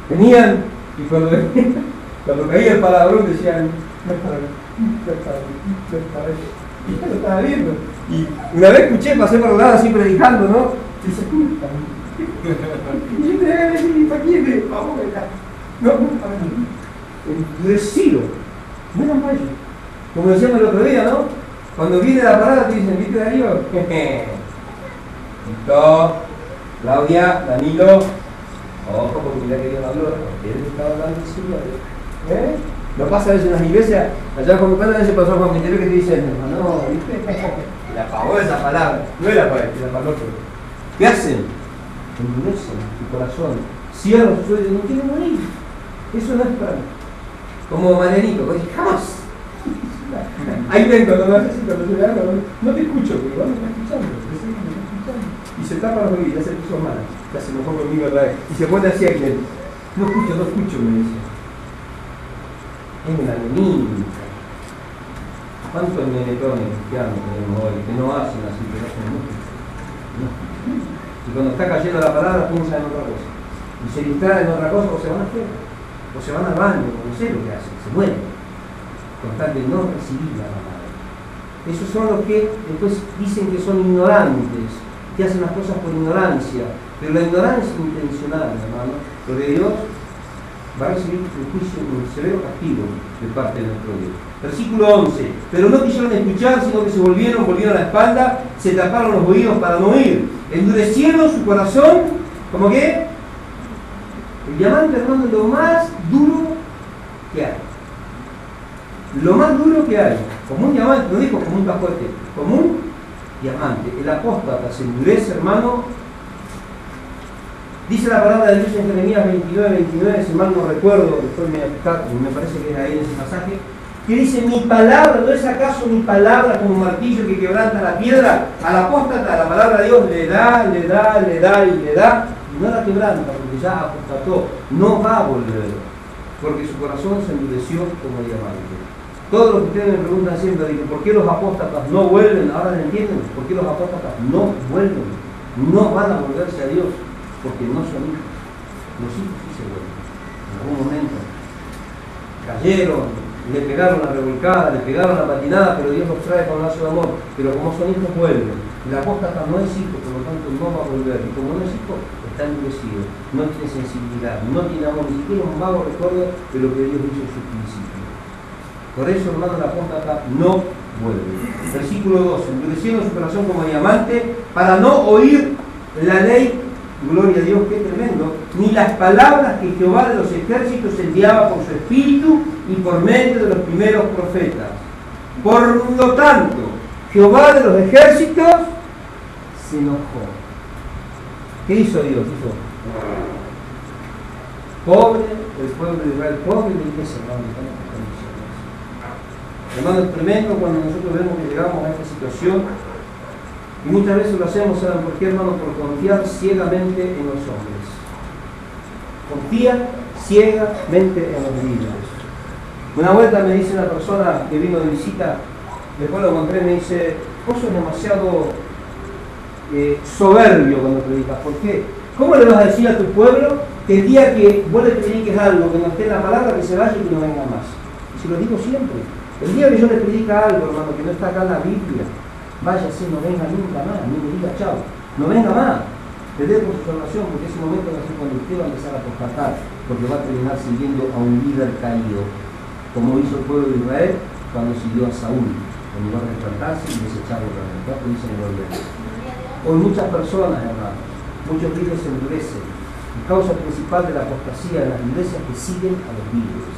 venían y cuando caía el palabrón decían, no es para mí. Y yo lo estaba viendo. Y una vez escuché, pasé por el lado así predicando, ¿no? Y se escucha. Y yo tenía que decir, ¿para quién? Vamos acá. No, endurecido. No eran mayos. Como decíamos el otro día, ¿no? Cuando viene la parada te dicen, ¿viste Darío? Tito, Claudia, Danilo. Ojo, porque mira que Dios habló, porque él estaba hablando del Señor. No pasa a veces en las iglesias, allá con mi padre a veces pasó con mi interior que te dicen, no, ¿viste? Le apagó esa palabra, no era para él, era para el otro. ¿Qué hacen? endurecen su corazón, cierran sus ojos y no quieren morir. Eso no es para mí. Como Marianito, que dice, jamás. Ahí ven cuando me hace así, cuando yo le hablo, no te escucho, pero igual me está escuchando, y se tapa los oídos, ya se puso mal, ya se enojó conmigo otra vez, y se pone así aquí, no escucho, me dice. Es una anemia. ¿Cuántos menetones cristianos tenemos hoy que no hacen así, pero hacen mucho? Y cuando está cayendo la palabra piensan en otra cosa, y se distraen en otra cosa, o se van afuera, o se van al baño, o no sé lo que hacen, se mueren con tal de no recibir la palabra. Esos son los que después dicen que son ignorantes, que hacen las cosas por ignorancia, pero la ignorancia intencional, hermano, porque Dios va a recibir un juicio, un severo castigo de parte de nuestro Dios. Versículo 11, pero no quisieron escuchar, sino que se volvieron la espalda, se taparon los oídos para no oír, endurecieron su corazón, ¿cómo qué? El diamante, hermano, es lo más duro que hay. Lo más duro que hay, como un diamante, no dijo como un capote, como un diamante. El apóstata se endurece, hermano. Dice la palabra de Dios en Jeremías 29, si mal no recuerdo, después me parece que es ahí en ese pasaje, que dice, mi palabra, ¿no es acaso mi palabra como un martillo que quebranta la piedra? Al apóstata la palabra de Dios le da, y no la quebranta, porque ya apostató, no va a volver, porque su corazón se endureció como diamante. Todo lo que ustedes me preguntan siempre, digo, ¿por qué los apóstatas no vuelven? Ahora lo entienden, ¿por qué los apóstatas no vuelven? No van a volverse a Dios, porque no son hijos. Los hijos sí se vuelven. En algún momento cayeron, le pegaron la revolcada, le pegaron la patinada, pero Dios los trae con lazo de amor. Pero como son hijos, vuelven. El apóstata no es hijo, por lo tanto no va a volver. Y como no es hijo, está endurecido, no tiene sensibilidad, no tiene amor, ni siquiera un vago recuerdo de lo que Dios hizo en sus principios. Por eso, hermano, la apóstata no vuelve. Versículo 2, endureciendo su corazón como diamante, para no oír la ley, gloria a Dios, qué tremendo, ni las palabras que Jehová de los ejércitos enviaba por su espíritu y por medio de los primeros profetas. Por lo tanto, Jehová de los ejércitos se enojó. ¿Qué hizo Dios? Dijo, pobre el pueblo de Israel, pobre la iglesia, hermano, es tremendo cuando nosotros vemos que llegamos a esta situación, y muchas veces lo hacemos, ¿saben por qué, hermano? Por confiar ciegamente en los hombres. Confía ciegamente en los líderes. Una vuelta me dice una persona que vino de visita, después lo encontré, me dice, vos sos demasiado soberbio cuando predicas. ¿Por qué? ¿Cómo le vas a decir a tu pueblo que el día que vos le prediques algo, que no esté en la palabra, que se vaya y que no venga más? Y se lo digo siempre. El día que yo le predica algo, hermano, que no está acá en la Biblia, váyase, no venga nunca más, ni me diga chao, no venga más. Le dé por su salvación, porque ese momento va a ser cuando usted va a empezar a apostatar, porque va a terminar siguiendo a un líder caído, como hizo el pueblo de Israel cuando siguió a Saúl, en lugar de tratarse y desecharlo otra vez. ¿Cuánto dicen en gloria? Hoy muchas personas, hermanos, muchos líderes se endurecen. La causa principal de la apostasía en las iglesias que siguen a los líderes.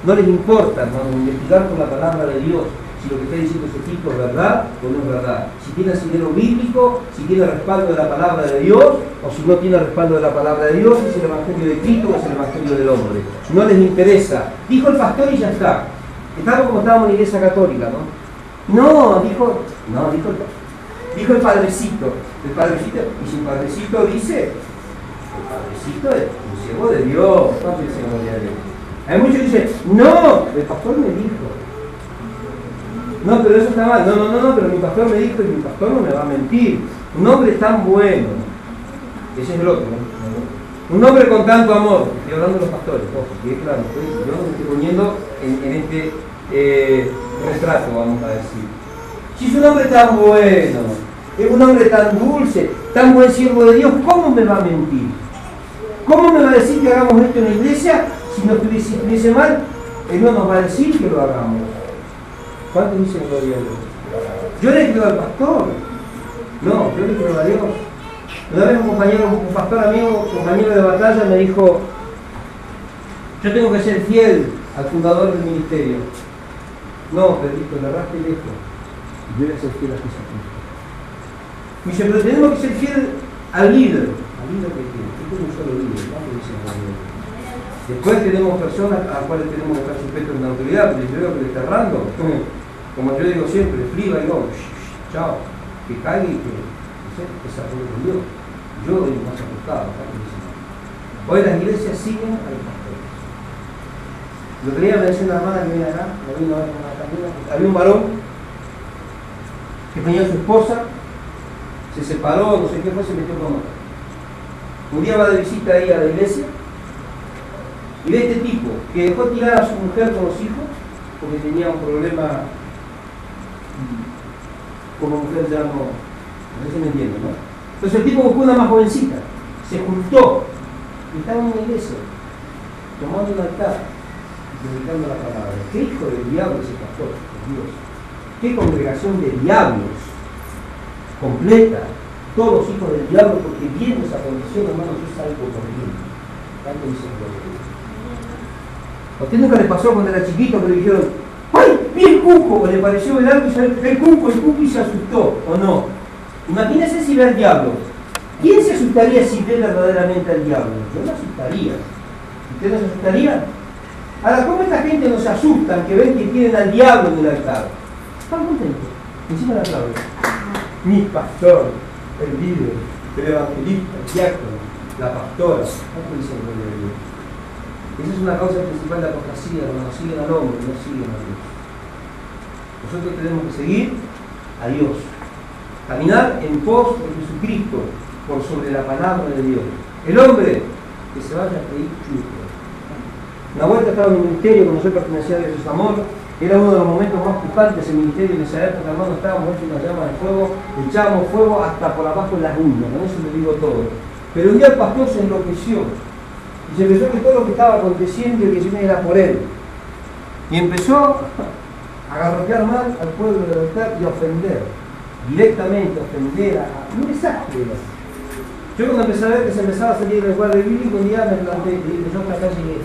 No les importa, hermano, investigar por la palabra de Dios si lo que está diciendo ese tipo es verdad o no es verdad, si tiene asidero bíblico, si tiene respaldo de la palabra de Dios o si no tiene respaldo de la palabra de Dios, si es el evangelio de Cristo o es el evangelio del hombre. No les interesa. Dijo el pastor y ya está. Estamos como estábamos en la iglesia católica, ¿no? Dijo el padrecito. El padrecito, y si el padrecito dice, el padrecito es un siervo de Dios. ¿Cuánto dice gloria a Dios? Hay muchos que dicen, no, el pastor me dijo. No, pero eso está mal. No, pero mi pastor me dijo y mi pastor no me va a mentir. Un hombre tan bueno, ese es el otro, ¿no? Un hombre con tanto amor, estoy hablando de los pastores, ojo, que claro, yo me estoy poniendo en este retrato, vamos a decir. Si es un hombre tan bueno, es un hombre tan dulce, tan buen siervo de Dios, ¿cómo me va a mentir? ¿Cómo me va a decir que hagamos esto en la iglesia si no estuviese mal? Él no nos va a decir que lo hagamos. ¿Cuántos dicen gloria a Dios? Yo le creo al pastor. No, yo le creo a Dios. Una vez un pastor amigo, compañero de batalla, me dijo, yo tengo que ser fiel al fundador del ministerio. No, Pedrito, le arraste lejos. Yo voy a ser fiel a Jesucristo. Me dice, pero tenemos que ser fiel al líder. al líder que tiene. Esto es un solo líder, ¿no? Después tenemos personas a las cuales tenemos que estar sujetos a la autoridad, pero yo veo que le está errando, como yo digo siempre, fliba y no, chao, que caiga y que esa fue con Dios. Yo doy más ajustado. Hoy las iglesias siguen a los pastores. Lo que me decía una hermana que viene acá, me vino a ver con la camina, había un varón que tenía a su esposa, se separó, no sé qué fue, se metió con otra. Un día va de visita ahí a la iglesia y ve este tipo que dejó tirar a su mujer con los hijos porque tenía un problema como mujer ya no sé si me entiende, ¿no? Entonces el tipo buscó una más jovencita, se juntó y estaba en una iglesia tomando un altar predicando la palabra. ¿Qué hijo del diablo ese pastor? Dios. ¿Qué congregación de diablos completa? Todos hijos del diablo, porque viendo esa condición, hermano, yo salgo corriendo. Tanto misericordia. ¿A usted nunca le pasó cuando era chiquito que le dijeron, ¡ay, vi el cuco! O le pareció ver algo y se ve el cuco y se asustó, ¿o no? Imagínese si ve al diablo. ¿Quién se asustaría si ve verdaderamente al diablo? Yo me asustaría. ¿Usted no se asustaría? Ahora, ¿cómo esta gente nos asusta que ven que tienen al diablo en el altar? Están contentos. Encima la aplauden. Mi pastor, el líder, el evangelista, el diácono, la pastora. ¿Cómo dicen el nombre de Dios? Esa es una causa principal de la apostasía, hermanos. Siguen al hombre, no siguen a Dios. Nosotros tenemos que seguir a Dios. Caminar en pos de Jesucristo, por sobre la palabra de Dios. El hombre que se vaya a pedir chulo. Una vuelta estaba en un ministerio, cuando yo pertenecía a Dios es Amor, era uno de los momentos más picantes en el ministerio en esa época, hermano, estábamos hechos unas llamas de fuego, echábamos fuego hasta por abajo de las uñas, con eso le digo todo. Pero un día el pastor se enloqueció y se pensó que todo lo que estaba aconteciendo y que se era por él. Y empezó a garrotear mal al pueblo del altar y a ofender, directamente ofender a un desastre. Yo cuando empecé a ver que se empezaba a salir del cuadro bíblico, un día me planté y dije, yo acá llegué.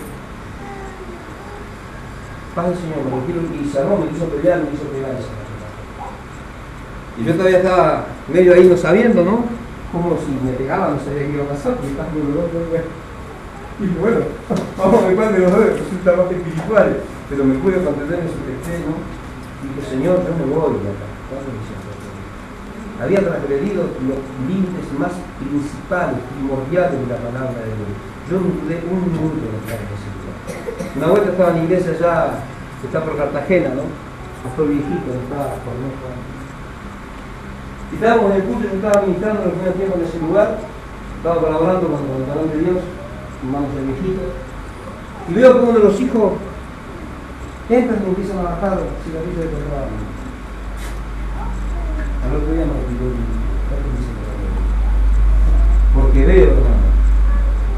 Paz del Señor, porque quiero que se armó, me quiso pelear, me quiso pegar esa. Y yo todavía estaba medio ahí no sabiendo, ¿no? Como si me pegaba, no sabía qué iba a pasar, porque estás muy doloroso. Y bueno, vamos a ver cuál de los dos resulta más espiritual. Pero me pude contener en su texto, ¿no? Y dije, Señor, yo me voy de acá. Había transgredido los límites más principales, primordiales de la palabra de Dios. Yo no pude un minuto de estar en ese lugar. Una vuelta estaba en la iglesia ya, que está por Cartagena, ¿no? Pastor viejito, estaba por nuestro. Y estábamos en el culto, yo estaba ministrando el primer tiempo en ese lugar, estaba colaborando con el varón de Dios, hermanos del viejito, y veo que uno de los hijos entran y empiezan a bajar cigarrillos de colorado. Al otro día me repitió porque veo, hermano,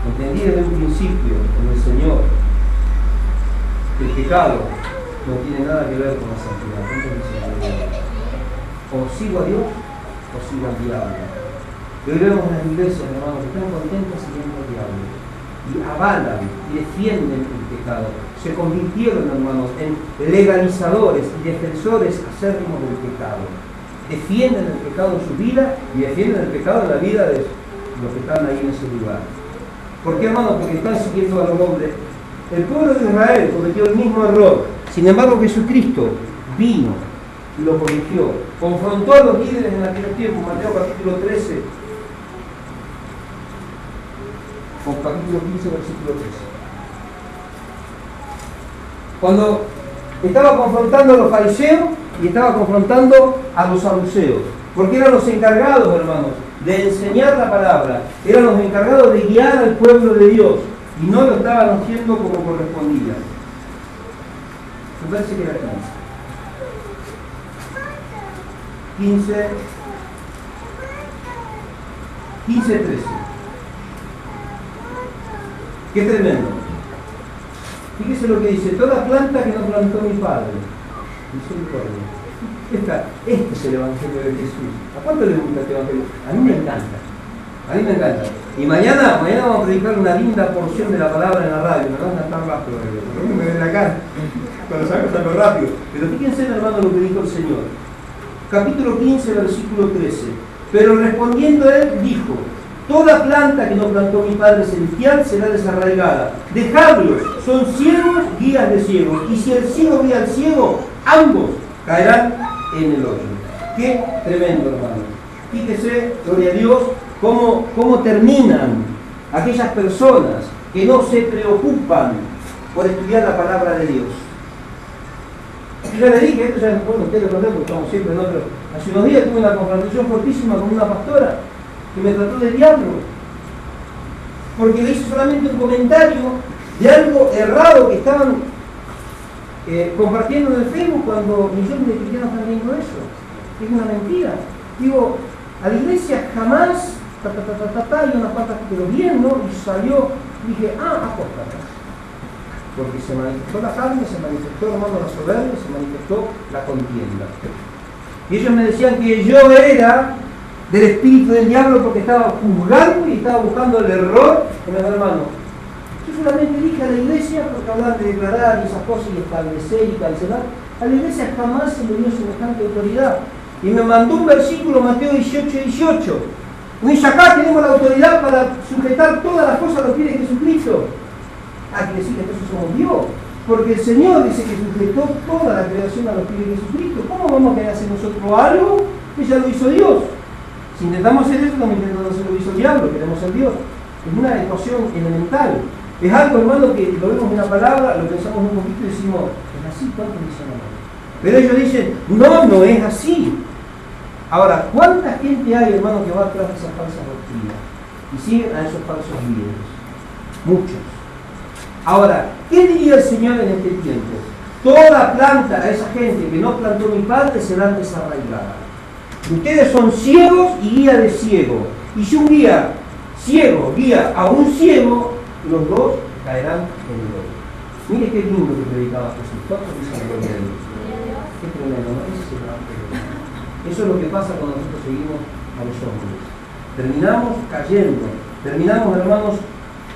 entendí desde un principio en el Señor que el pecado no tiene nada que ver con la santidad. O sigo a Dios o sigo al diablo. Y hoy vemos en las iglesias, hermanos, que están contentos siguiendo al diablo y avalan y defienden el pecado. Se convirtieron, hermanos, en legalizadores y defensores acérrimos del pecado. Defienden el pecado en su vida y defienden el pecado en la vida de los que están ahí en ese lugar. ¿Por qué, hermanos? Porque están siguiendo a los hombres. El pueblo de Israel cometió el mismo error. Sin embargo, Jesucristo vino y lo corrigió. Confrontó a los líderes en aquel tiempo, Mateo capítulo 13, con capítulo 15, versículo 13. Cuando estaba confrontando a los fariseos y estaba confrontando a los saduceos, porque eran los encargados, hermanos, de enseñar la palabra, eran los encargados de guiar al pueblo de Dios, y no lo estaban haciendo como correspondía. Me parece que era 15, 13. Qué tremendo. Fíjese lo que dice: toda planta que no plantó mi padre. Misericordia. Este es el Evangelio de Jesús. ¿A cuánto le gusta este Evangelio? A mí me encanta. A mí me encanta. Y mañana vamos a predicar una linda porción de la palabra en la radio. Me van a estar rápido, porque me ven la cara. Cuando salgo rápido. Pero fíjense, hermano, lo que dijo el Señor. Capítulo 15, versículo 13. Pero respondiendo él, dijo: Toda planta que no plantó mi Padre Celestial será desarraigada. Dejadlos, son ciegos, guías de ciegos. Y si el ciego guía al ciego, ambos caerán en el hoyo. Qué tremendo, hermano. Fíjese, gloria a Dios, cómo terminan aquellas personas que no se preocupan por estudiar la palabra de Dios. Yo ya le dije, esto ya, bueno, usted lo conté porque estamos siempre en otro. Hace unos días tuve una confrontación fortísima con una pastora que me trató de diablo, porque le hice solamente un comentario de algo errado que estaban compartiendo en el Facebook cuando millones de cristianos están viendo eso. Es una mentira. Digo, a la iglesia jamás, y unas patas, pero bien, ¿no? Y salió, dije, apóstata. Porque se manifestó la carne, se manifestó, hermano, la soberbia, se manifestó la contienda. Y ellos me decían que yo era del espíritu del diablo porque estaba juzgando y estaba buscando el error en el hermano. Yo solamente dije a la iglesia, porque hablar de declarar y esas cosas y establecer y cancelar, a la iglesia jamás se le dio semejante autoridad. Y me mandó un versículo, Mateo 18:18. Me dice, acá tenemos la autoridad para sujetar todas las cosas a los pies de Jesucristo. Quiere decir que entonces somos Dios, porque el Señor dice que sujetó toda la creación a los pies de Jesucristo. ¿Cómo vamos a querer hacer nosotros algo que ya lo hizo Dios? Si intentamos hacer eso, también intentamos hacer lo que hizo el diablo, queremos ser Dios. Es una ecuación elemental. Es algo, hermano, que lo vemos en la palabra, lo pensamos un poquito y decimos, ¿es así? ¿Cuántos dicen no? Pero ellos dicen, no es así. Ahora, ¿cuánta gente hay, hermano, que va atrás de esas falsas doctrinas y siguen a esos falsos líderes? Muchos. Ahora, ¿qué diría el Señor en este tiempo? Toda planta a esa gente que no plantó mi Padre serán desarraigadas. Ustedes son ciegos y guía de ciego. Y si un guía ciego guía a un ciego, los dos caerán en el hoyo. Mire qué lindo que predicaba Jesús. ¿Cuántos dicen gloria a Dios? Qué tremendo, ¿no? Eso es lo que pasa cuando nosotros seguimos a los hombres. Terminamos cayendo. Terminamos, hermanos,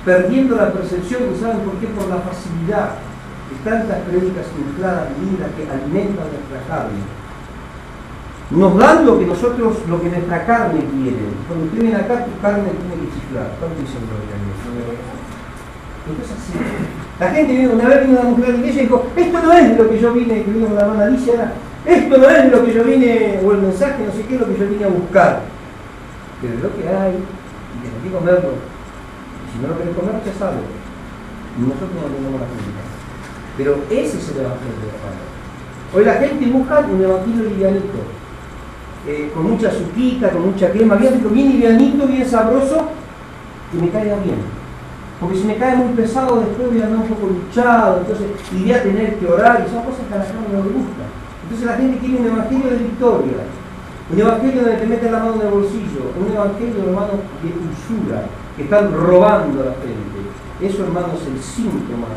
perdiendo la percepción, y ¿saben por qué? Por la facilidad de tantas prédicas infladas, lindas, que alimentan nuestra carne. Nos dan lo que nosotros, lo que nuestra carne quiere. Cuando usted viene acá, tu carne tiene que chiflar. ¿Cuánto dicen gloria a Dios? Entonces así. La gente vino, una vez vino una mujer a la iglesia y dijo, esto no es de lo que yo vine, que vino con la hermana Alicia, esto no es de lo que yo vine, o el mensaje, no sé qué, es lo que yo vine a buscar. Pero es lo que hay, y tenés que comerlo. Si no lo querés comer, ya sabes. Nosotros no tenemos la culpa. Pero ese es el evangelio de Pablo. Hoy la gente busca un evangelio livianito, con mucha azuquita, con mucha crema, bien livianito, bien sabroso, que me caiga bien. Porque si me cae muy pesado, después voy a andar un poco luchado, entonces iría a tener que orar, y son cosas que a la gente no le gusta. Entonces la gente quiere un evangelio de victoria, un evangelio donde te meten la mano en el bolsillo, un evangelio, hermano, de usura, que están robando a la gente. Eso, hermano, es el síntoma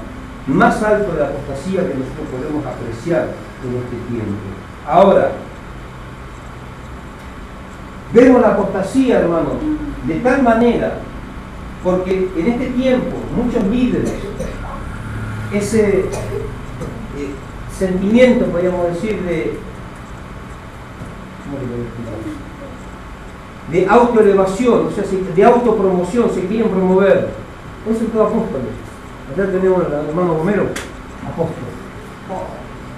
más alto de la apostasía que nosotros podemos apreciar en este tiempo. Ahora, vemos la apostasía, hermano, de tal manera, porque en este tiempo muchos líderes, ese sentimiento, podríamos decir, de autoelevación, o sea, de autopromoción, se quieren promover. Eso es todo apóstoles. Allá tenemos al hermano Romero, apóstol.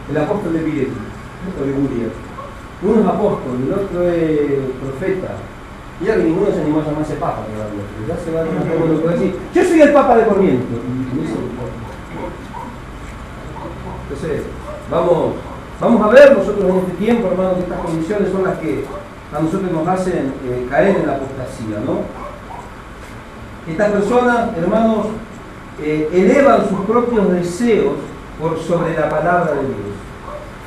El apóstol de Piretti, o de Guria. Uno es apóstol, el otro es profeta. Y ya que ninguno se animó a llamarse papa, ya se va a lo que decir. Yo soy el papa de Corrientes. Entonces, vamos a ver nosotros en este tiempo, hermanos, que estas condiciones son las que a nosotros nos hacen caer en la apostasía, ¿no? Estas personas, hermanos, elevan sus propios deseos por sobre la palabra de Dios.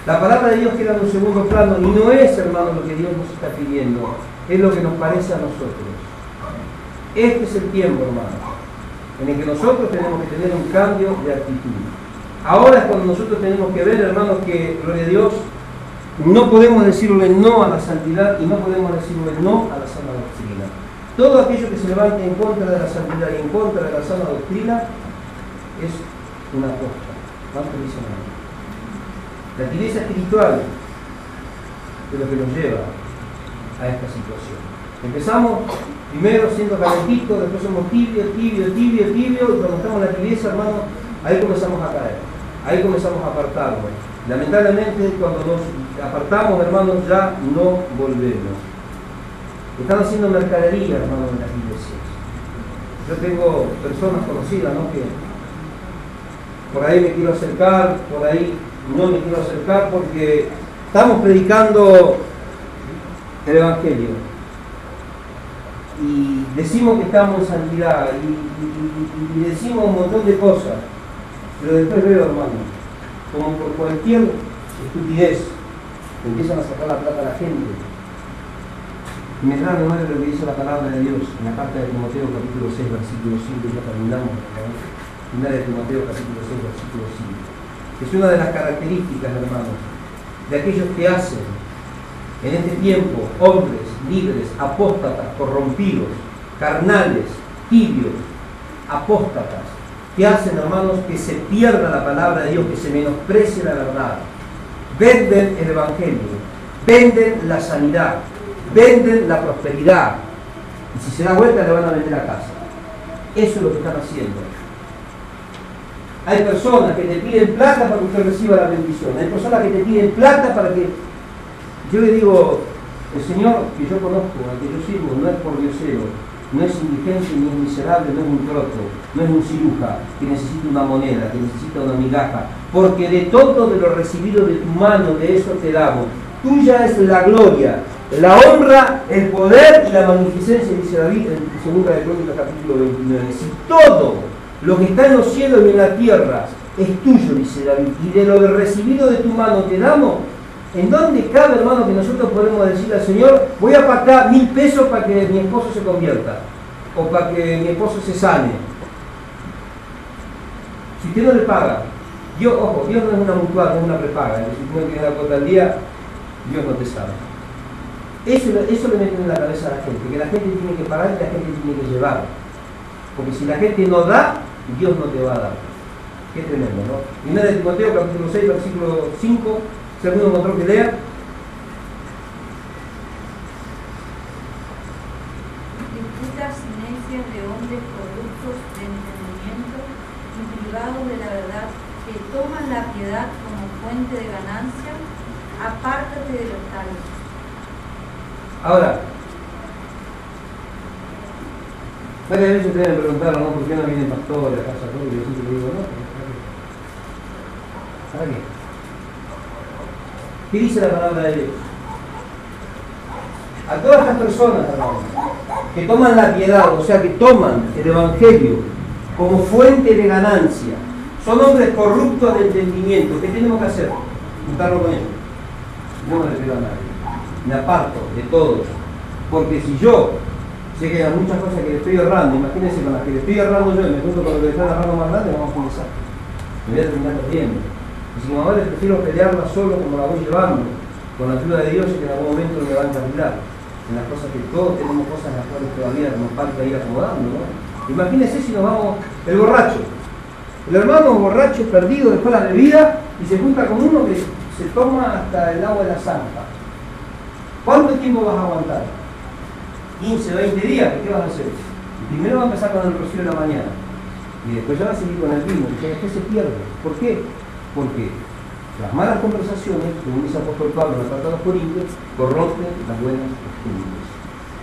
La palabra de Dios queda en un segundo plano y no es, hermanos, lo que Dios nos está pidiendo, es lo que nos parece a nosotros. Este es el tiempo, hermanos, en el que nosotros tenemos que tener un cambio de actitud. Ahora es cuando nosotros tenemos que ver, hermanos, que, gloria a Dios, no podemos decirle no a la santidad y no podemos decirle no a la sana doctrina. Todo aquello que se levante en contra de la santidad y en contra de la sana doctrina es una aposta. ¿Cuánto dicen ahí? La tibieza espiritual es lo que nos lleva a esta situación. Empezamos Primero siendo calentitos, después somos tibio, y cuando estamos en la tibieza, hermano, ahí comenzamos a caer, ahí comenzamos a apartarnos. Lamentablemente, cuando nos apartamos, hermanos, ya no volvemos. Están haciendo mercadería, hermanos, en las iglesias. Yo tengo personas conocidas, ¿no?, que por ahí me quiero acercar, por ahí no me quiero acercar, porque estamos predicando el Evangelio. Y decimos que estamos en santidad y decimos un montón de cosas, pero después veo, hermano, como por cualquier estupidez empiezan a sacar la plata a la gente. Y me trae a memoria lo que dice la palabra de Dios en la carta de Timoteo capítulo 6 versículo 5, y ya terminamos, final de Timoteo capítulo 6 versículo 5. Es una de las características, hermanos, de aquellos que hacen en este tiempo hombres, líderes, apóstatas, corrompidos, carnales, tibios, apóstatas, que hacen, hermanos, que se pierda la palabra de Dios, que se menosprecie la verdad. Venden el Evangelio, venden la sanidad, venden la prosperidad, y si se da vuelta le van a vender a casa. Eso es lo que están haciendo. Hay personas que te piden plata para que usted reciba la bendición, hay personas que te piden plata para que... Yo le digo, el Señor que yo conozco, al que yo sirvo, no es por diosero, no es indigente ni es miserable, no es un troto, no es un ciruja que necesita una moneda, que necesita una migaja, porque de todo de lo recibido de tu mano, de eso te damos. Tuya es la gloria, la honra, el poder y la magnificencia, dice David en 2 de Crónicas capítulo 29. Si todo lo que está en los cielos y en la tierra es tuyo, dice David, y de lo recibido de tu mano te damos, ¿en dónde cabe, hermano, que nosotros podemos decirle al Señor, voy a pagar 1.000 pesos para que mi esposo se convierta, o para que mi esposo se sane? Si usted no le paga, Dios, ojo, Dios no es una mutual, no es una prepaga, si tú no tienes la cuota al día, Dios no te sabe. Eso le meten en la cabeza a la gente, que la gente tiene que pagar y la gente tiene que llevar. Porque si la gente no da, Dios no te va a dar. Qué tremendo, ¿no? Primera de Timoteo, capítulo 6, versículo 5, si alguno encontró que lea. Disputas y necias de hombres corruptos de entendimiento y privados de la verdad, que toman la piedad como fuente de ganancia, apártate de los tales. Ahora, varias veces ustedes me preguntaron, ¿no?, ¿por qué no viene el pastor a la casa todo? Y yo siempre le digo, no, ¿para qué? ¿Qué dice la palabra de Dios? A todas estas personas, hermanos, que toman la piedad, o sea, que toman el Evangelio como fuente de ganancia, son hombres corruptos de entendimiento. ¿Qué tenemos que hacer? Juntarlo con ellos. No me le pido a nadie. Me aparto de todos. Porque si yo sé que hay muchas cosas que le estoy errando, imagínense con las que le estoy errando yo y me junto con lo que le estoy errando más grande, vamos a comenzar. Me voy a terminar perdiendo. Y sin embargo, les prefiero pelearla solo como la voy llevando, con la ayuda de Dios, y que en algún momento me va a encarrilar. En las cosas que todos tenemos cosas en las cuales todavía nos falta ir acomodando, ¿no? Imagínense si nos vamos, el borracho. El hermano borracho perdido después de la bebida y se junta con uno que se toma hasta el agua de la zanja. ¿Cuánto tiempo vas a aguantar? 15, 20 días, ¿qué vas a hacer? Primero va a empezar con el rocío de la mañana y después ya va a seguir con el vino, y después se pierde. ¿Por qué? Porque las malas conversaciones, como dice el apóstol Pablo en la carta a los Corintios, corrompen las buenas costumbres.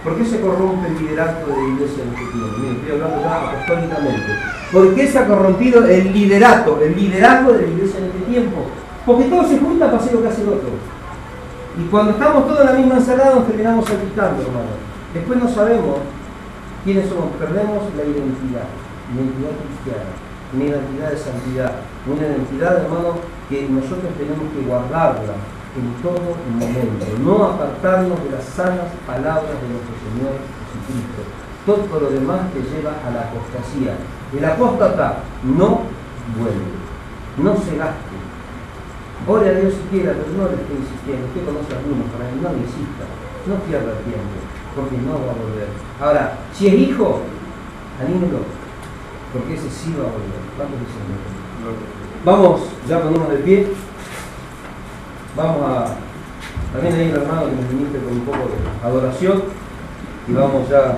¿Por qué se corrompe el liderazgo de la iglesia en este tiempo? Miren, estoy hablando ya apostólicamente. ¿Por qué se ha corrompido el liderazgo de la iglesia en este tiempo? Porque todo se junta para hacer lo que hace el otro. Y cuando estamos todos en la misma ensalada nos terminamos salpicando, hermano. Después no sabemos quiénes somos, perdemos la identidad cristiana, una identidad de santidad, una identidad, hermano, que nosotros tenemos que guardarla en todo momento, no apartarnos de las sanas palabras de nuestro Señor Jesucristo. Todo lo demás te lleva a la apostasía. El apóstata no vuelve, no se gaste. Ore a Dios si quiera, pero no le esté insistiendo. Usted conoce a algunos, para que no le insista, no pierda el tiempo, porque no va a volver. Ahora, si es hijo, anímelo, porque ese sí va a volver. ¿Cuántos dicen? Vamos, ya ponemos de pie. Vamos a... También hay un hermano que nos viniste con un poco de adoración y vamos ya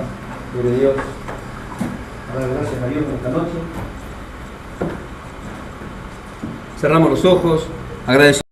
Gloria a Dios. A dar gracias a Dios por esta noche. Cerramos los ojos, agradecemos.